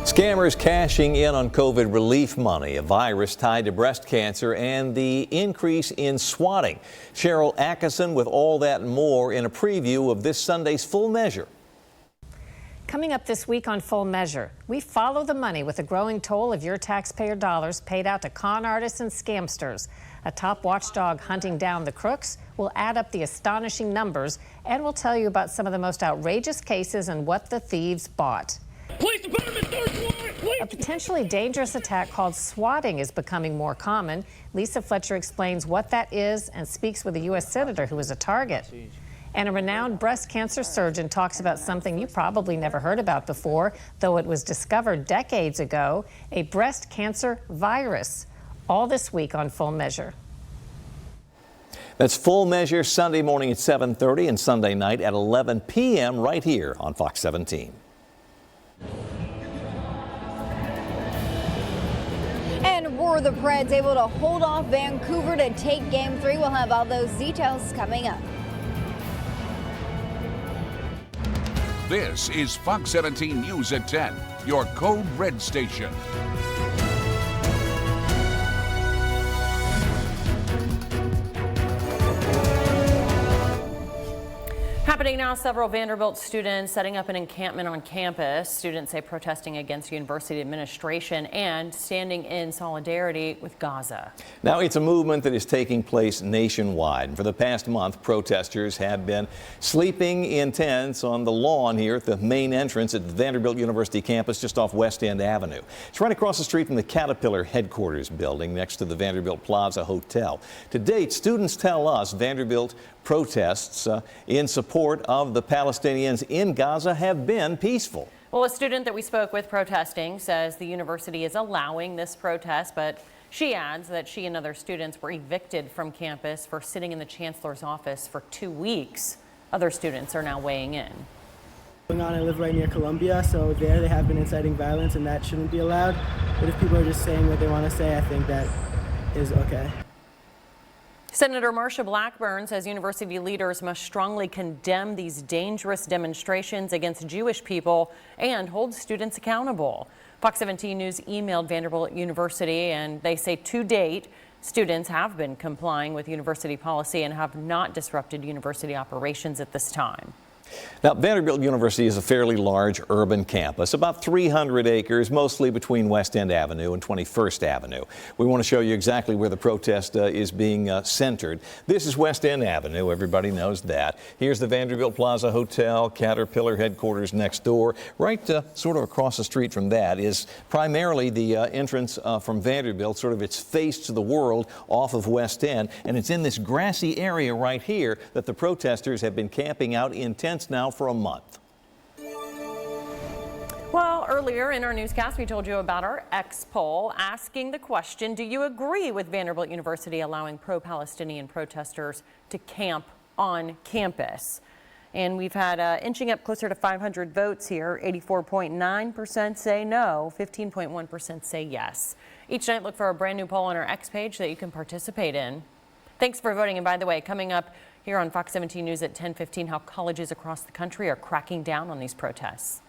Scammers cashing in on COVID relief money, a virus tied to breast cancer, and the increase in swatting. Cheryl Atkinson with all that and more in a preview of this Sunday's Full Measure. Coming up this week on Full Measure, we follow the money with a growing toll of your taxpayer dollars paid out to con artists and scamsters. A top watchdog hunting down the crooks will add up the astonishing numbers, and we'll tell you about some of the most outrageous cases and what the thieves bought. Police department, A potentially dangerous attack called swatting is becoming more common. Lisa Fletcher explains what that is and speaks with a U.S. senator who was a target. And a renowned breast cancer surgeon talks about something you probably never heard about before, though it was discovered decades ago, a breast cancer virus. All this week on Full Measure. That's Full Measure Sunday morning at 7:30 and Sunday night at 11 p.m. right here on Fox 17. And were the Preds able to hold off Vancouver to take Game 3? We'll have all those details coming up. This is Fox 17 News at 10, your Code Red station. Happening now, several Vanderbilt students setting up an encampment on campus. Students say protesting against university administration and standing in solidarity with Gaza. Now, it's a movement that is taking place nationwide. For the past month, protesters have been sleeping in tents on the lawn here at the main entrance at the Vanderbilt University campus just off West End Avenue. It's right across the street from the Caterpillar headquarters building next to the Vanderbilt Plaza Hotel. To date, students tell us Vanderbilt protests in support of the Palestinians in Gaza have been peaceful. Well, a student that we spoke with protesting says the university is allowing this protest, but she adds that she and other students were evicted from campus for sitting in the chancellor's office for 2 weeks. Other students are now weighing in. I live right near Columbia, so there they have been inciting violence, and that shouldn't be allowed. But if people are just saying what they want to say, I think that is okay. Senator Marsha Blackburn says university leaders must strongly condemn these dangerous demonstrations against Jewish people and hold students accountable. Fox 17 News emailed Vanderbilt University, and they say to date, students have been complying with university policy and have not disrupted university operations at this time. Now, Vanderbilt University is a fairly large urban campus, about 300 acres, mostly between West End Avenue and 21st Avenue. We want to show you exactly where the protest is being centered. This is West End Avenue. Everybody knows that. Here's the Vanderbilt Plaza Hotel, Caterpillar headquarters next door. Right sort of across the street from that is primarily the entrance from Vanderbilt, sort of its face to the world off of West End. And it's in this grassy area right here that the protesters have been camping out in tents now for a month. Well, earlier in our newscast, we told you about our X poll asking the question, do you agree with Vanderbilt University allowing pro-Palestinian protesters to camp on campus? And we've had inching up closer to 500 votes here. 84.9% say no, 15.1% say yes. Each night, look for a brand new poll on our X page that you can participate in. Thanks for voting. And by the way, coming up here on Fox 17 News at 10:15, how colleges across the country are cracking down on these protests.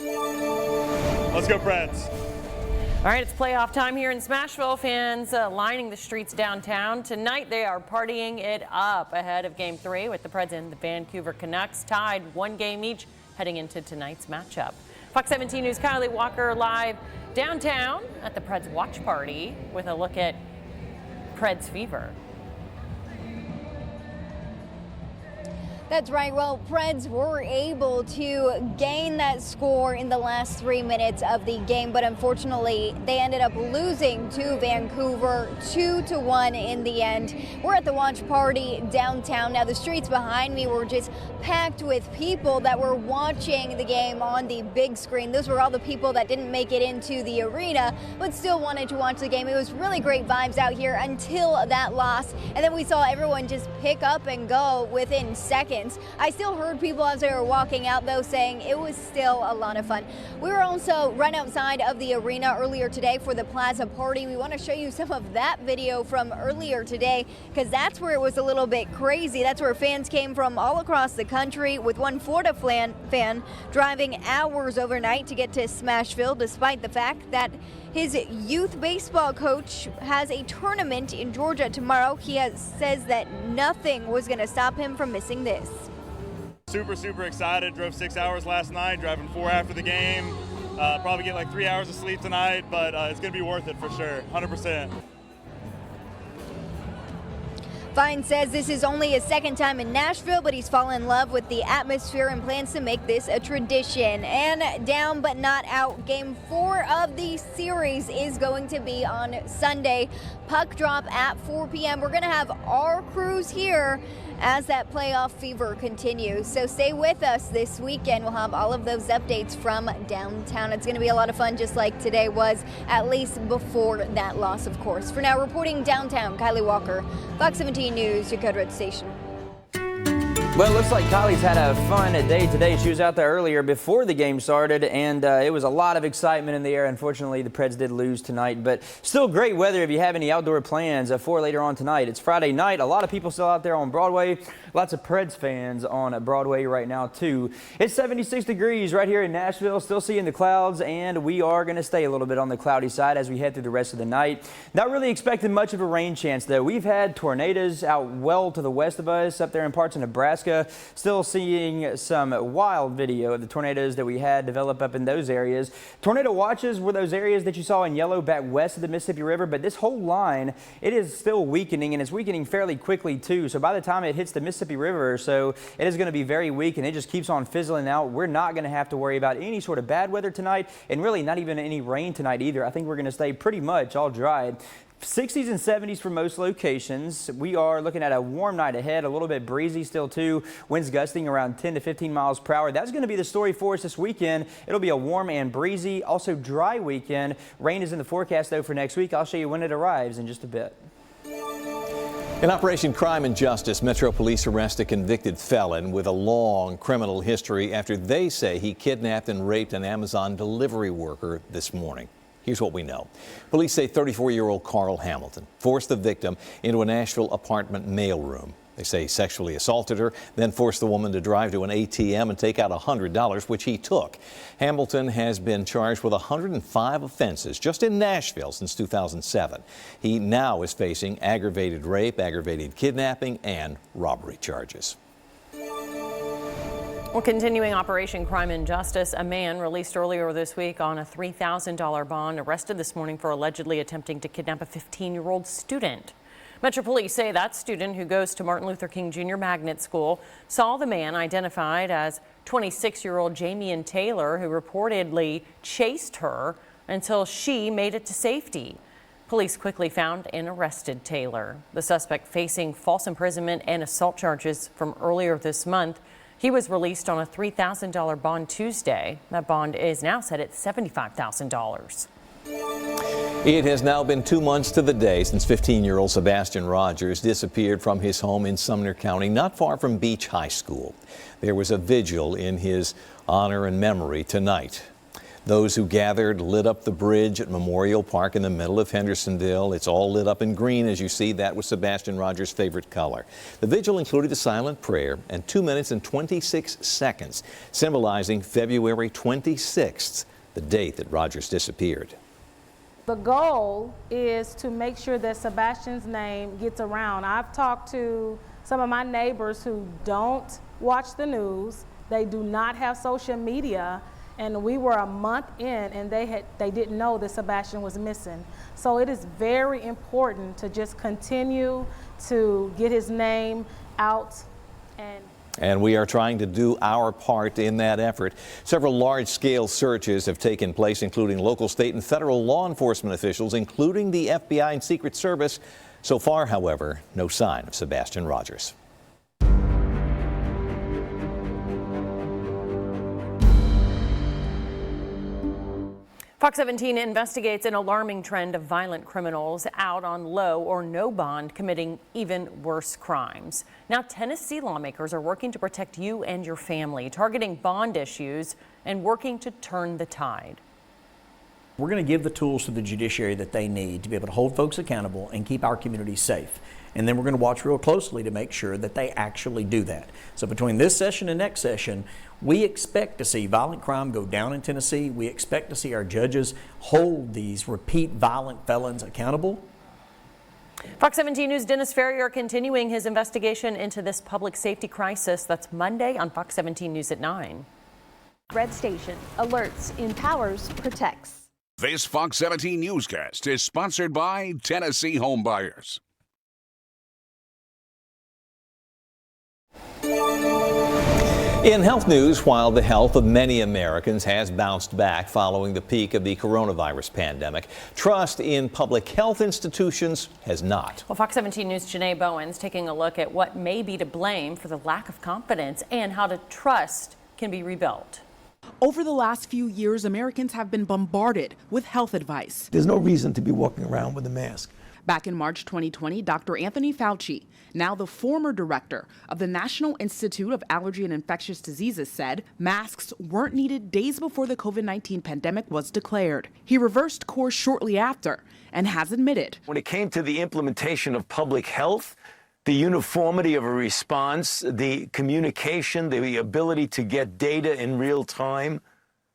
Let's go, Preds. All right, it's playoff time here in Smashville. Fans lining the streets downtown. Tonight, they are partying it up ahead of Game 3 with the Preds and the Vancouver Canucks tied 1 game each heading into tonight's matchup. Fox 17 News' Kylie Walker live downtown at the Preds watch party with a look at Preds fever. That's right. Well, Preds were able to gain that score in the last 3 minutes of the game, but unfortunately, they ended up losing to Vancouver 2-1 in the end. We're at the watch party downtown. Now, the streets behind me were just packed with people that were watching the game on the big screen. Those were all the people that didn't make it into the arena, but still wanted to watch the game. It was really great vibes out here until that loss, and then we saw everyone just pick up and go within seconds. I still heard people as they were walking out, though, saying it was still a lot of fun. We were also right outside of the arena earlier today for the Plaza Party. We want to show you some of that video from earlier today because that's where it was a little bit crazy. That's where fans came from all across the country, with one Florida fan driving hours overnight to get to Smashville, despite the fact that his youth baseball coach has a tournament in Georgia tomorrow. He says that nothing was going to stop him from missing this. Super excited. Drove 6 hours last night, driving 4 after the game. Probably get like 3 hours of sleep tonight, but it's going to be worth it for sure, 100%. Fine says this is only his second time in Nashville, but he's fallen in love with the atmosphere and plans to make this a tradition. And down but not out, game 4 of the series is going to be on Sunday. Puck drop at 4 p.m. We're going to have our crews here as that playoff fever continues. So stay with us this weekend. We'll have all of those updates from downtown. It's going to be a lot of fun, just like today was, at least before that loss, of course. For now, reporting downtown, Kylie Walker, Fox 17 News, your Code Red Station. Well, it looks like Kylie's had a fun day today. She was out there earlier before the game started, and it was a lot of excitement in the air. Unfortunately, the Preds did lose tonight, but still great weather if you have any outdoor plans for later on tonight. It's Friday night. A lot of people still out there on Broadway. Lots of Preds fans on Broadway right now, too. It's 76 degrees right here in Nashville. Still seeing the clouds, and we are going to stay a little bit on the cloudy side as we head through the rest of the night. Not really expecting much of a rain chance, though. We've had tornadoes out well to the west of us, up there in parts of Nebraska. Still seeing some wild video of the tornadoes that we had develop up in those areas. Tornado watches were those areas that you saw in yellow back west of the Mississippi River, but this whole line, it is still weakening, and it's weakening fairly quickly too. So by the time it hits the Mississippi River or so, it is going to be very weak, and it just keeps on fizzling out. We're not going to have to worry about any sort of bad weather tonight, and really not even any rain tonight either. I think we're going to stay pretty much all dry. 60s and 70s for most locations. We are looking at a warm night ahead, a little bit breezy still too. Winds gusting around 10 to 15 miles per hour. That's going to be the story for us this weekend. It'll be a warm and breezy, also dry weekend. Rain is in the forecast though for next week. I'll show you when it arrives in just a bit. In Operation Crime and Justice, Metro Police arrest a convicted felon with a long criminal history after they say he kidnapped and raped an Amazon delivery worker this morning. Here's what we know. Police say 34-year-old Carl Hamilton forced the victim into a Nashville apartment mailroom. They say he sexually assaulted her, then forced the woman to drive to an ATM and take out $100, which he took. Hamilton has been charged with 105 offenses just in Nashville since 2007. He now is facing aggravated rape, aggravated kidnapping, and robbery charges. Well, continuing Operation Crime and Justice, a man released earlier this week on a $3,000 bond arrested this morning for allegedly attempting to kidnap a 15-year-old student. Metro Police say that student, who goes to Martin Luther King Jr. Magnet School, saw the man identified as 26-year-old Jamian Taylor, who reportedly chased her until she made it to safety. Police quickly found and arrested Taylor. The suspect facing false imprisonment and assault charges from earlier this month. He was released on a $3,000 bond Tuesday. That bond is now set at $75,000. It has now been 2 months to the day since 15-year-old Sebastian Rogers disappeared from his home in Sumner County, not far from Beach High School. There was a vigil in his honor and memory tonight. Those who gathered lit up the bridge at Memorial Park in the middle of Hendersonville. It's all lit up in green, as you see. That was Sebastian Rogers' favorite color. The vigil included a silent prayer and 2 minutes and 26 seconds, symbolizing February 26th, the date that Rogers disappeared. The goal is to make sure that Sebastian's name gets around. I've talked to some of my neighbors who don't watch the news. They do not have social media. And we were a month in, and they didn't know that Sebastian was missing. So it is very important to just continue to get his name out. And we are trying to do our part in that effort. Several large-scale searches have taken place, including local, state, and federal law enforcement officials, including the FBI and Secret Service. So far, however, no sign of Sebastian Rogers. Fox 17 investigates an alarming trend of violent criminals out on low or no bond committing even worse crimes. Now, Tennessee lawmakers are working to protect you and your family, targeting bond issues and working to turn the tide. We're going to give the tools to the judiciary that they need to be able to hold folks accountable and keep our community safe. And then we're going to watch real closely to make sure that they actually do that. So between this session and next session, we expect to see violent crime go down in Tennessee. We expect to see our judges hold these repeat violent felons accountable. Fox 17 News' Dennis Ferrier continuing his investigation into this public safety crisis. That's Monday on Fox 17 News at 9. Red Station alerts, empowers, protects. This Fox 17 newscast is sponsored by Tennessee Home Buyers. In health news, while the health of many Americans has bounced back following the peak of the coronavirus pandemic, trust in public health institutions has not. Well, Fox 17 News' Janae Bowen's taking a look at what may be to blame for the lack of confidence and how the trust can be rebuilt. Over the last few years, Americans have been bombarded with health advice. There's no reason to be walking around with a mask. Back in March 2020, Dr. Anthony Fauci, now the former director of the National Institute of Allergy and Infectious Diseases, said masks weren't needed days before the COVID-19 pandemic was declared. He reversed course shortly after and has admitted, when it came to the implementation of public health, the uniformity of a response, the communication, the ability to get data in real time,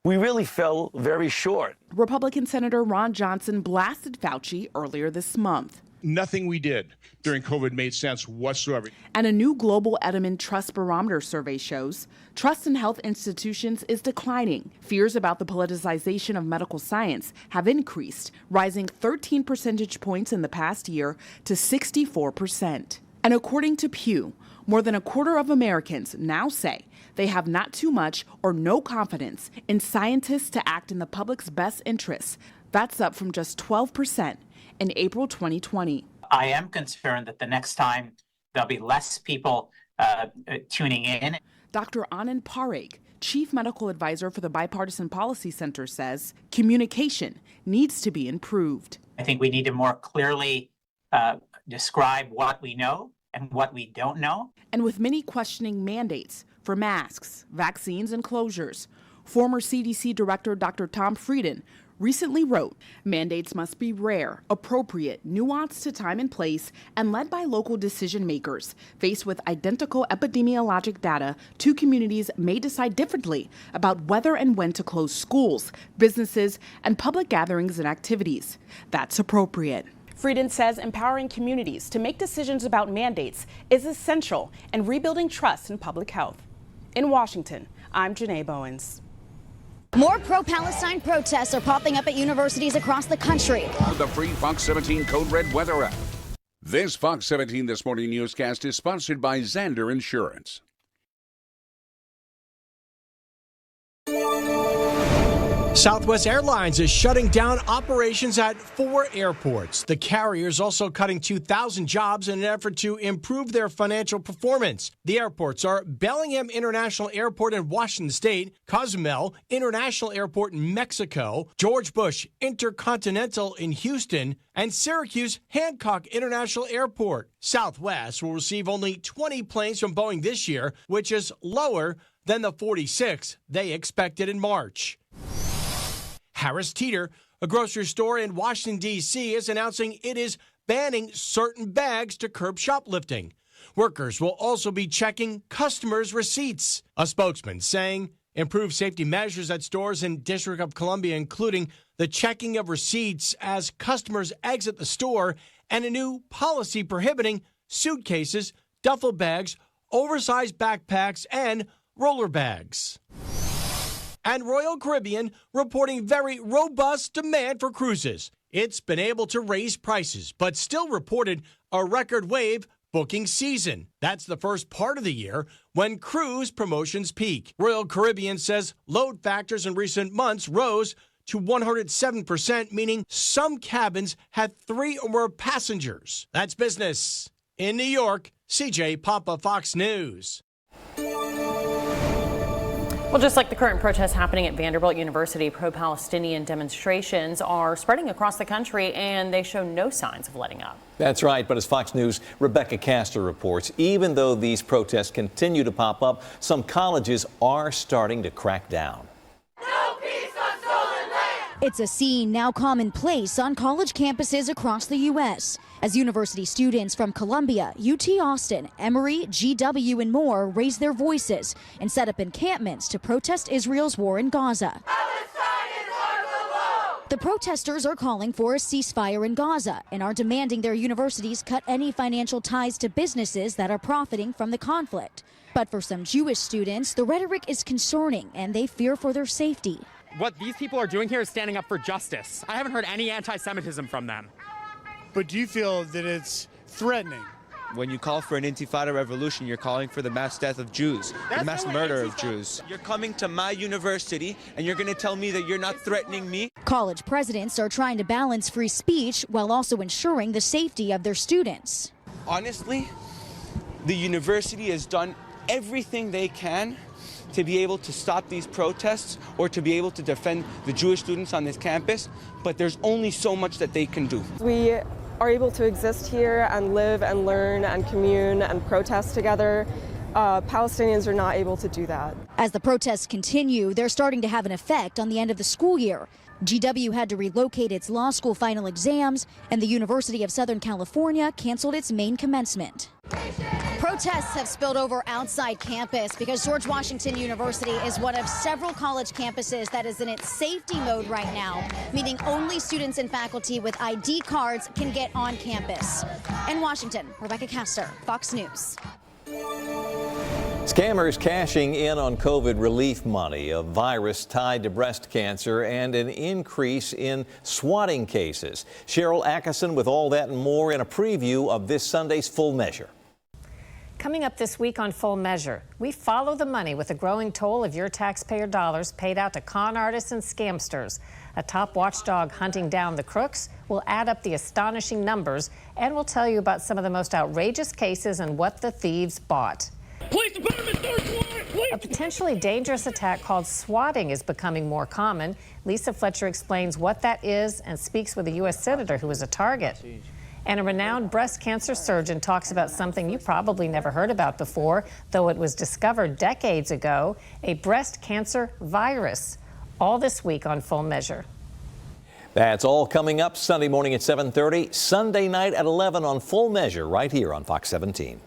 we really fell very short. Republican Senator Ron Johnson blasted Fauci earlier this month. Nothing we did during COVID made sense whatsoever. And a new global Edelman Trust Barometer survey shows trust in health institutions is declining. Fears about the politicization of medical science have increased, rising 13 percentage points in the past year to 64%. And according to Pew, more than a quarter of Americans now say they have not too much or no confidence in scientists to act in the public's best interests. That's up from just 12% in April 2020. I am concerned that the next time there'll be less people tuning in. Dr. Anand Parekh, chief medical advisor for the Bipartisan Policy Center, says communication needs to be improved. I think we need to more clearly describe what we know and what we don't know. And with many questioning mandates for masks, vaccines, and closures, former CDC Director Dr. Tom Frieden recently wrote, mandates must be rare, appropriate, nuanced to time and place, and led by local decision makers. Faced with identical epidemiologic data, two communities may decide differently about whether and when to close schools, businesses, and public gatherings and activities. That's appropriate. Frieden says empowering communities to make decisions about mandates is essential in rebuilding trust in public health. In Washington, I'm Janae Bowens. More pro-Palestine protests are popping up at universities across the country. The free Fox 17 Code Red weather app. This Fox 17 This Morning newscast is sponsored by Zander Insurance. Southwest Airlines is shutting down operations at 4 airports. The carrier is also cutting 2,000 jobs in an effort to improve their financial performance. The airports are Bellingham International Airport in Washington State, Cozumel International Airport in Mexico, George Bush Intercontinental in Houston, and Syracuse Hancock International Airport. Southwest will receive only 20 planes from Boeing this year, which is lower than the 46 they expected in March. Harris Teeter, a grocery store in Washington, D.C., is announcing it is banning certain bags to curb shoplifting. Workers will also be checking customers' receipts. A spokesman saying improved safety measures at stores in District of Columbia, including the checking of receipts as customers exit the store, and a new policy prohibiting suitcases, duffel bags, oversized backpacks, and roller bags. And Royal Caribbean reporting very robust demand for cruises. It's been able to raise prices, but still reported a record wave booking season. That's the first part of the year when cruise promotions peak. Royal Caribbean says load factors in recent months rose to 107%, meaning some cabins had 3 or more passengers. That's business. In New York, CJ Papa, Fox News. Well, just like the current protests happening at Vanderbilt University, pro-Palestinian demonstrations are spreading across the country, and they show no signs of letting up. That's right, but as Fox News' Rebecca Castor reports, even though these protests continue to pop up, some colleges are starting to crack down. It's a scene now commonplace on college campuses across the U.S. as university students from Columbia, UT Austin, Emory, GW, and more raise their voices and set up encampments to protest Israel's war in Gaza. The protesters are calling for a ceasefire in Gaza and are demanding their universities cut any financial ties to businesses that are profiting from the conflict. But for some Jewish students, the rhetoric is concerning and they fear for their safety. What these people are doing here is standing up for justice. I haven't heard any anti-Semitism from them. But do you feel that it's threatening? When you call for an intifada revolution, you're calling for the mass death of Jews, the mass murder of Jews. You're coming to my university and you're going to tell me that you're not threatening me? College presidents are trying to balance free speech while also ensuring the safety of their students. Honestly, the university has done everything they can to be able to stop these protests or to be able to defend the Jewish students on this campus, but there's only so much that they can do. We are able to exist here and live and learn and commune and protest together. Palestinians are not able to do that. As the protests continue, they're starting to have an effect on the end of the school year. GW had to relocate its law school final exams, and the University of Southern California canceled its main commencement. Protests have spilled over outside campus because George Washington University is one of several college campuses that is in its safety mode right now, meaning only students and faculty with ID cards can get on campus. In Washington, Rebecca Castor, Fox News. Scammers cashing in on COVID relief money, a virus tied to breast cancer, and an increase in swatting cases. Cheryl Atkinson with all that and more in a preview of this Sunday's Full Measure. Coming up this week on Full Measure, we follow the money with a growing toll of your taxpayer dollars paid out to con artists and scamsters. A top watchdog hunting down the crooks will add up the astonishing numbers, and we'll tell you about some of the most outrageous cases and what the thieves bought. Police department, A potentially dangerous attack called swatting is becoming more common. Lisa Fletcher explains what that is and speaks with a U.S. senator who was a target. And a renowned breast cancer surgeon talks about something you probably never heard about before, though it was discovered decades ago, a breast cancer virus. All this week on Full Measure. That's all coming up Sunday morning at 7:30, Sunday night at 11 on Full Measure right here on Fox 17.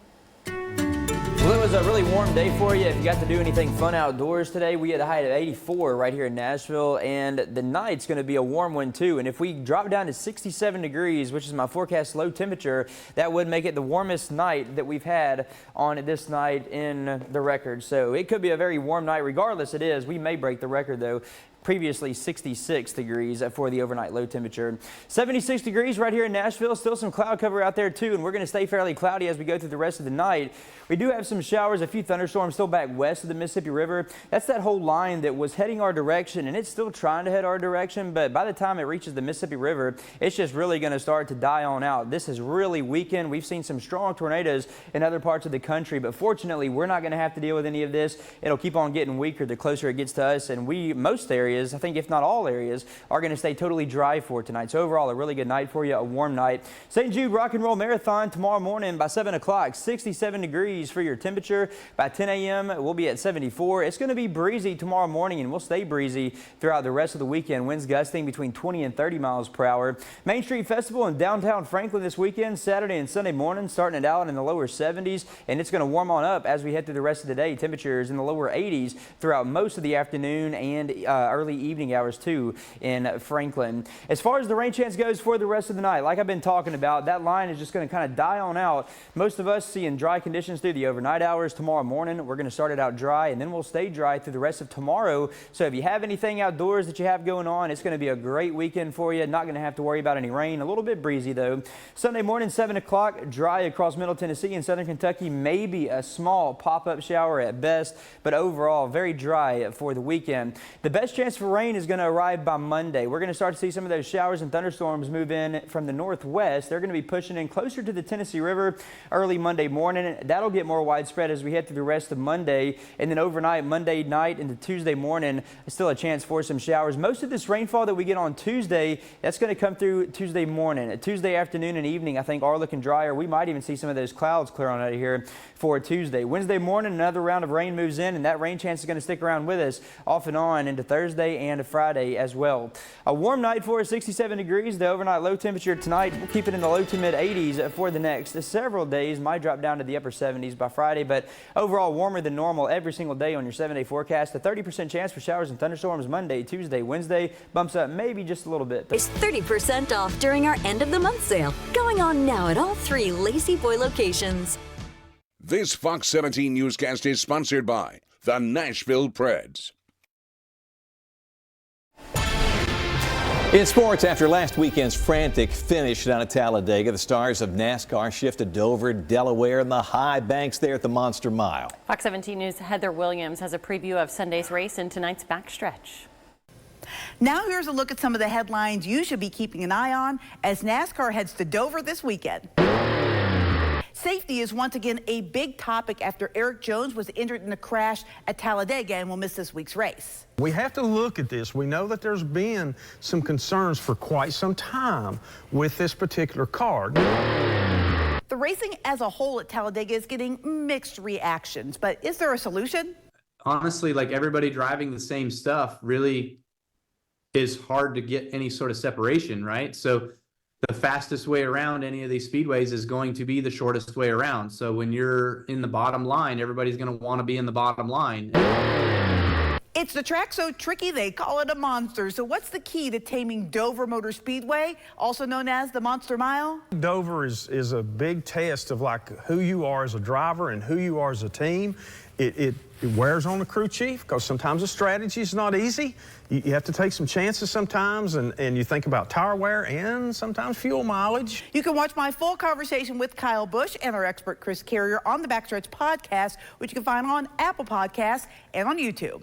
Well, it was a really warm day for you. If you got to do anything fun outdoors today, we had a high of 84 right here in Nashville, and the night's going to be a warm one too. And if we drop down to 67 degrees, which is my forecast low temperature, that would make it the warmest night that we've had on this night in the record. So it could be a very warm night. Regardless, it is. We may break the record though. Previously 66 degrees for the overnight low temperature. 76 degrees right here in Nashville. Still some cloud cover out there too, and we're going to stay fairly cloudy as we go through the rest of the night. We do have some showers, a few thunderstorms still back west of the Mississippi River. That's that whole line that was heading our direction, and it's still trying to head our direction, but by the time it reaches the Mississippi River, it's just really going to start to die on out. This has really weakened. We've seen some strong tornadoes in other parts of the country, but fortunately, we're not going to have to deal with any of this. It'll keep on getting weaker the closer it gets to us, and most areas, I think if not all areas, are going to stay totally dry for tonight. So overall, a really good night for you, a warm night. St. Jude Rock and Roll Marathon tomorrow morning by 7 o'clock, 67 degrees for your temperature. By 10 a.m., we'll be at 74. It's going to be breezy tomorrow morning, and we'll stay breezy throughout the rest of the weekend. Winds gusting between 20 and 30 miles per hour. Main Street Festival in downtown Franklin this weekend, Saturday and Sunday morning, starting it out in the lower 70s, and it's going to warm on up as we head through the rest of the day. Temperatures in the lower 80s throughout most of the afternoon and early early evening hours too in Franklin. As far as the rain chance goes for the rest of the night, like I've been talking about, that line is just going to kind of die on out. Most of us seeing dry conditions through the overnight hours. Tomorrow morning, we're going to start it out dry, and then we'll stay dry through the rest of tomorrow. So if you have anything outdoors that you have going on, it's going to be a great weekend for you. Not going to have to worry about any rain. A little bit breezy though. Sunday morning, 7 o'clock, dry across Middle Tennessee and Southern Kentucky. Maybe a small pop-up shower at best, but overall very dry for the weekend. The best chance for rain is going to arrive by Monday. We're going to start to see some of those showers and thunderstorms move in from the northwest. They're going to be pushing in closer to the Tennessee River early Monday morning. That'll get more widespread as we head through the rest of Monday, and then overnight, Monday night into Tuesday morning, still a chance for some showers. Most of this rainfall that we get on Tuesday, that's going to come through Tuesday morning. Tuesday afternoon and evening, I think, are looking drier. We might even see some of those clouds clear on out of here for Tuesday. Wednesday morning, another round of rain moves in, and that rain chance is going to stick around with us off and on into Thursday and Friday as well. A warm night for us, 67 degrees. The overnight low temperature tonight, we'll keep it in the low to mid 80s for the next several days. Might drop down to the upper 70s by Friday, but overall warmer than normal every single day on your 7-day forecast. A 30% chance for showers and thunderstorms Monday, Tuesday, Wednesday. Bumps up maybe just a little bit. It's 30% off during our end of the month sale, going on now at all 3 Lazy Boy locations. This Fox 17 newscast is sponsored by the Nashville Preds. In sports, after last weekend's frantic finish down at Talladega, the stars of NASCAR shift to Dover, Delaware, and the high banks there at the Monster Mile. Fox 17 News' Heather Williams has a preview of Sunday's race and tonight's backstretch. Now here's a look at some of the headlines you should be keeping an eye on as NASCAR heads to Dover this weekend. Safety is once again a big topic after Eric Jones was injured in a crash at Talladega and will miss this week's race. We have to look at this. We know that there's been some concerns for quite some time with this particular car. The racing as a whole at Talladega is getting mixed reactions, but is there a solution? Honestly, like everybody driving the same stuff really is hard to get any sort of separation, right? So the fastest way around any of these speedways is going to be the shortest way around. So when you're in the bottom line, everybody's going to want to be in the bottom line. It's the track so tricky they call it a monster. So what's the key to taming Dover Motor Speedway, also known as the Monster Mile? Dover is a big test of like who you are as a driver and who you are as a team. It wears on the crew chief because sometimes the strategy is not easy. You have to take some chances sometimes, and you think about tire wear and sometimes fuel mileage. You can watch my full conversation with Kyle Busch and our expert Chris Carrier on the Backstretch podcast, which you can find on Apple Podcasts and on YouTube.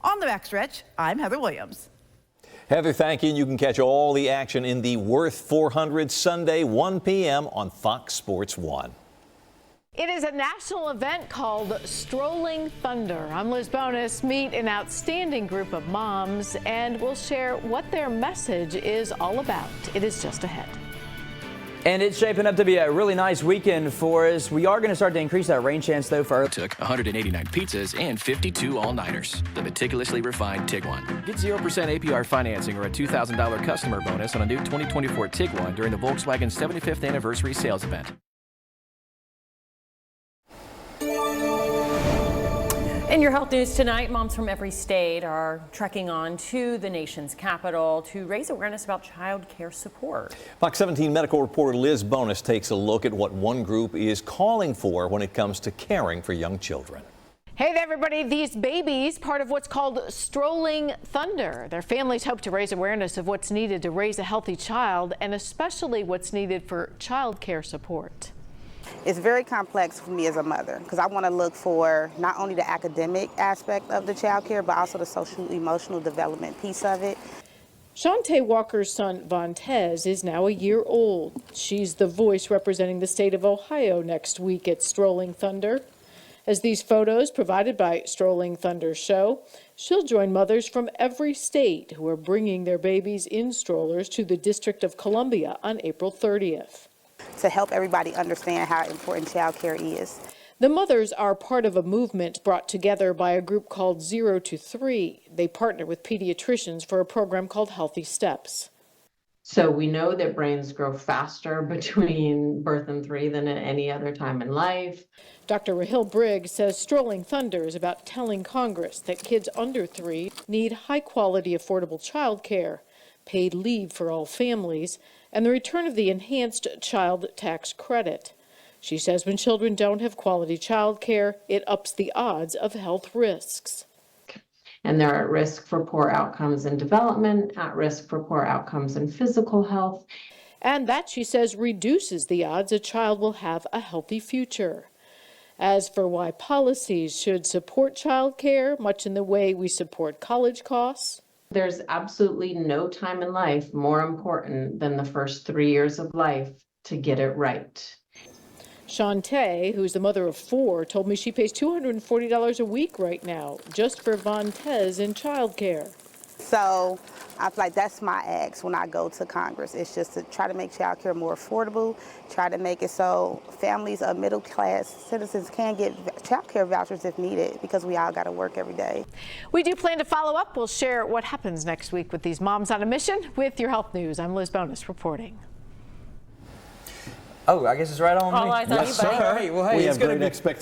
On the Backstretch, I'm Heather Williams. Heather, thank you. And you can catch all the action in the Worth 400 Sunday, 1 p.m. on Fox Sports 1. It is a national event called Strolling Thunder. I'm Liz Bonus. Meet an outstanding group of moms, and we'll share what their message is all about. It is just ahead. And it's shaping up to be a really nice weekend for us. We are going to start to increase that rain chance, though, for... Took 189 pizzas and 52 all-nighters. The meticulously refined Tiguan. Get 0% APR financing or a $2,000 customer bonus on a new 2024 Tiguan during the Volkswagen 75th anniversary sales event. In your health news tonight, moms from every state are trekking on to the nation's capital to raise awareness about child care support. Fox 17 medical reporter Liz Bonus takes a look at what one group is calling for when it comes to caring for young children. Hey there, everybody. These babies, part of what's called Strolling Thunder. Their families hope to raise awareness of what's needed to raise a healthy child, and especially what's needed for child care support. It's very complex for me as a mother because I want to look for not only the academic aspect of the child care, but also the social, emotional development piece of it. Shantae Walker's son, Vontez, is now a year old. She's the voice representing the state of Ohio next week at Strolling Thunder. As these photos provided by Strolling Thunder show, she'll join mothers from every state who are bringing their babies in strollers to the District of Columbia on April 30th. To help everybody understand how important child care is. The mothers are part of a movement brought together by a group called 0 to 3. They partner with pediatricians for a program called Healthy Steps. So we know that brains grow faster between birth and 3 than at any other time in life. Dr. Rahil Briggs says Strolling Thunder is about telling Congress that kids under 3 need high-quality, affordable child care, paid leave for all families, and the return of the enhanced child tax credit. She says when children don't have quality child care, it ups the odds of health risks. And they're at risk for poor outcomes in development, at risk for poor outcomes in physical health. And that, she says, reduces the odds a child will have a healthy future. As for why policies should support child care, much in the way we support college costs, there's absolutely no time in life more important than the first 3 years of life to get it right. Shantae, who's the mother of 4, told me she pays $240 a week right now just for Vontez in childcare. So I feel like that's my ask when I go to Congress. It's just to try to make child care more affordable, try to make it so families of middle-class citizens can get child care vouchers if needed, because we all got to work every day. We do plan to follow up. We'll share what happens next week with these moms on a mission with your health news. I'm Liz Bonus reporting. Oh, I guess it's right on me. All eyes on you, buddy. All right, well, hey, We it's have going to great be expectations.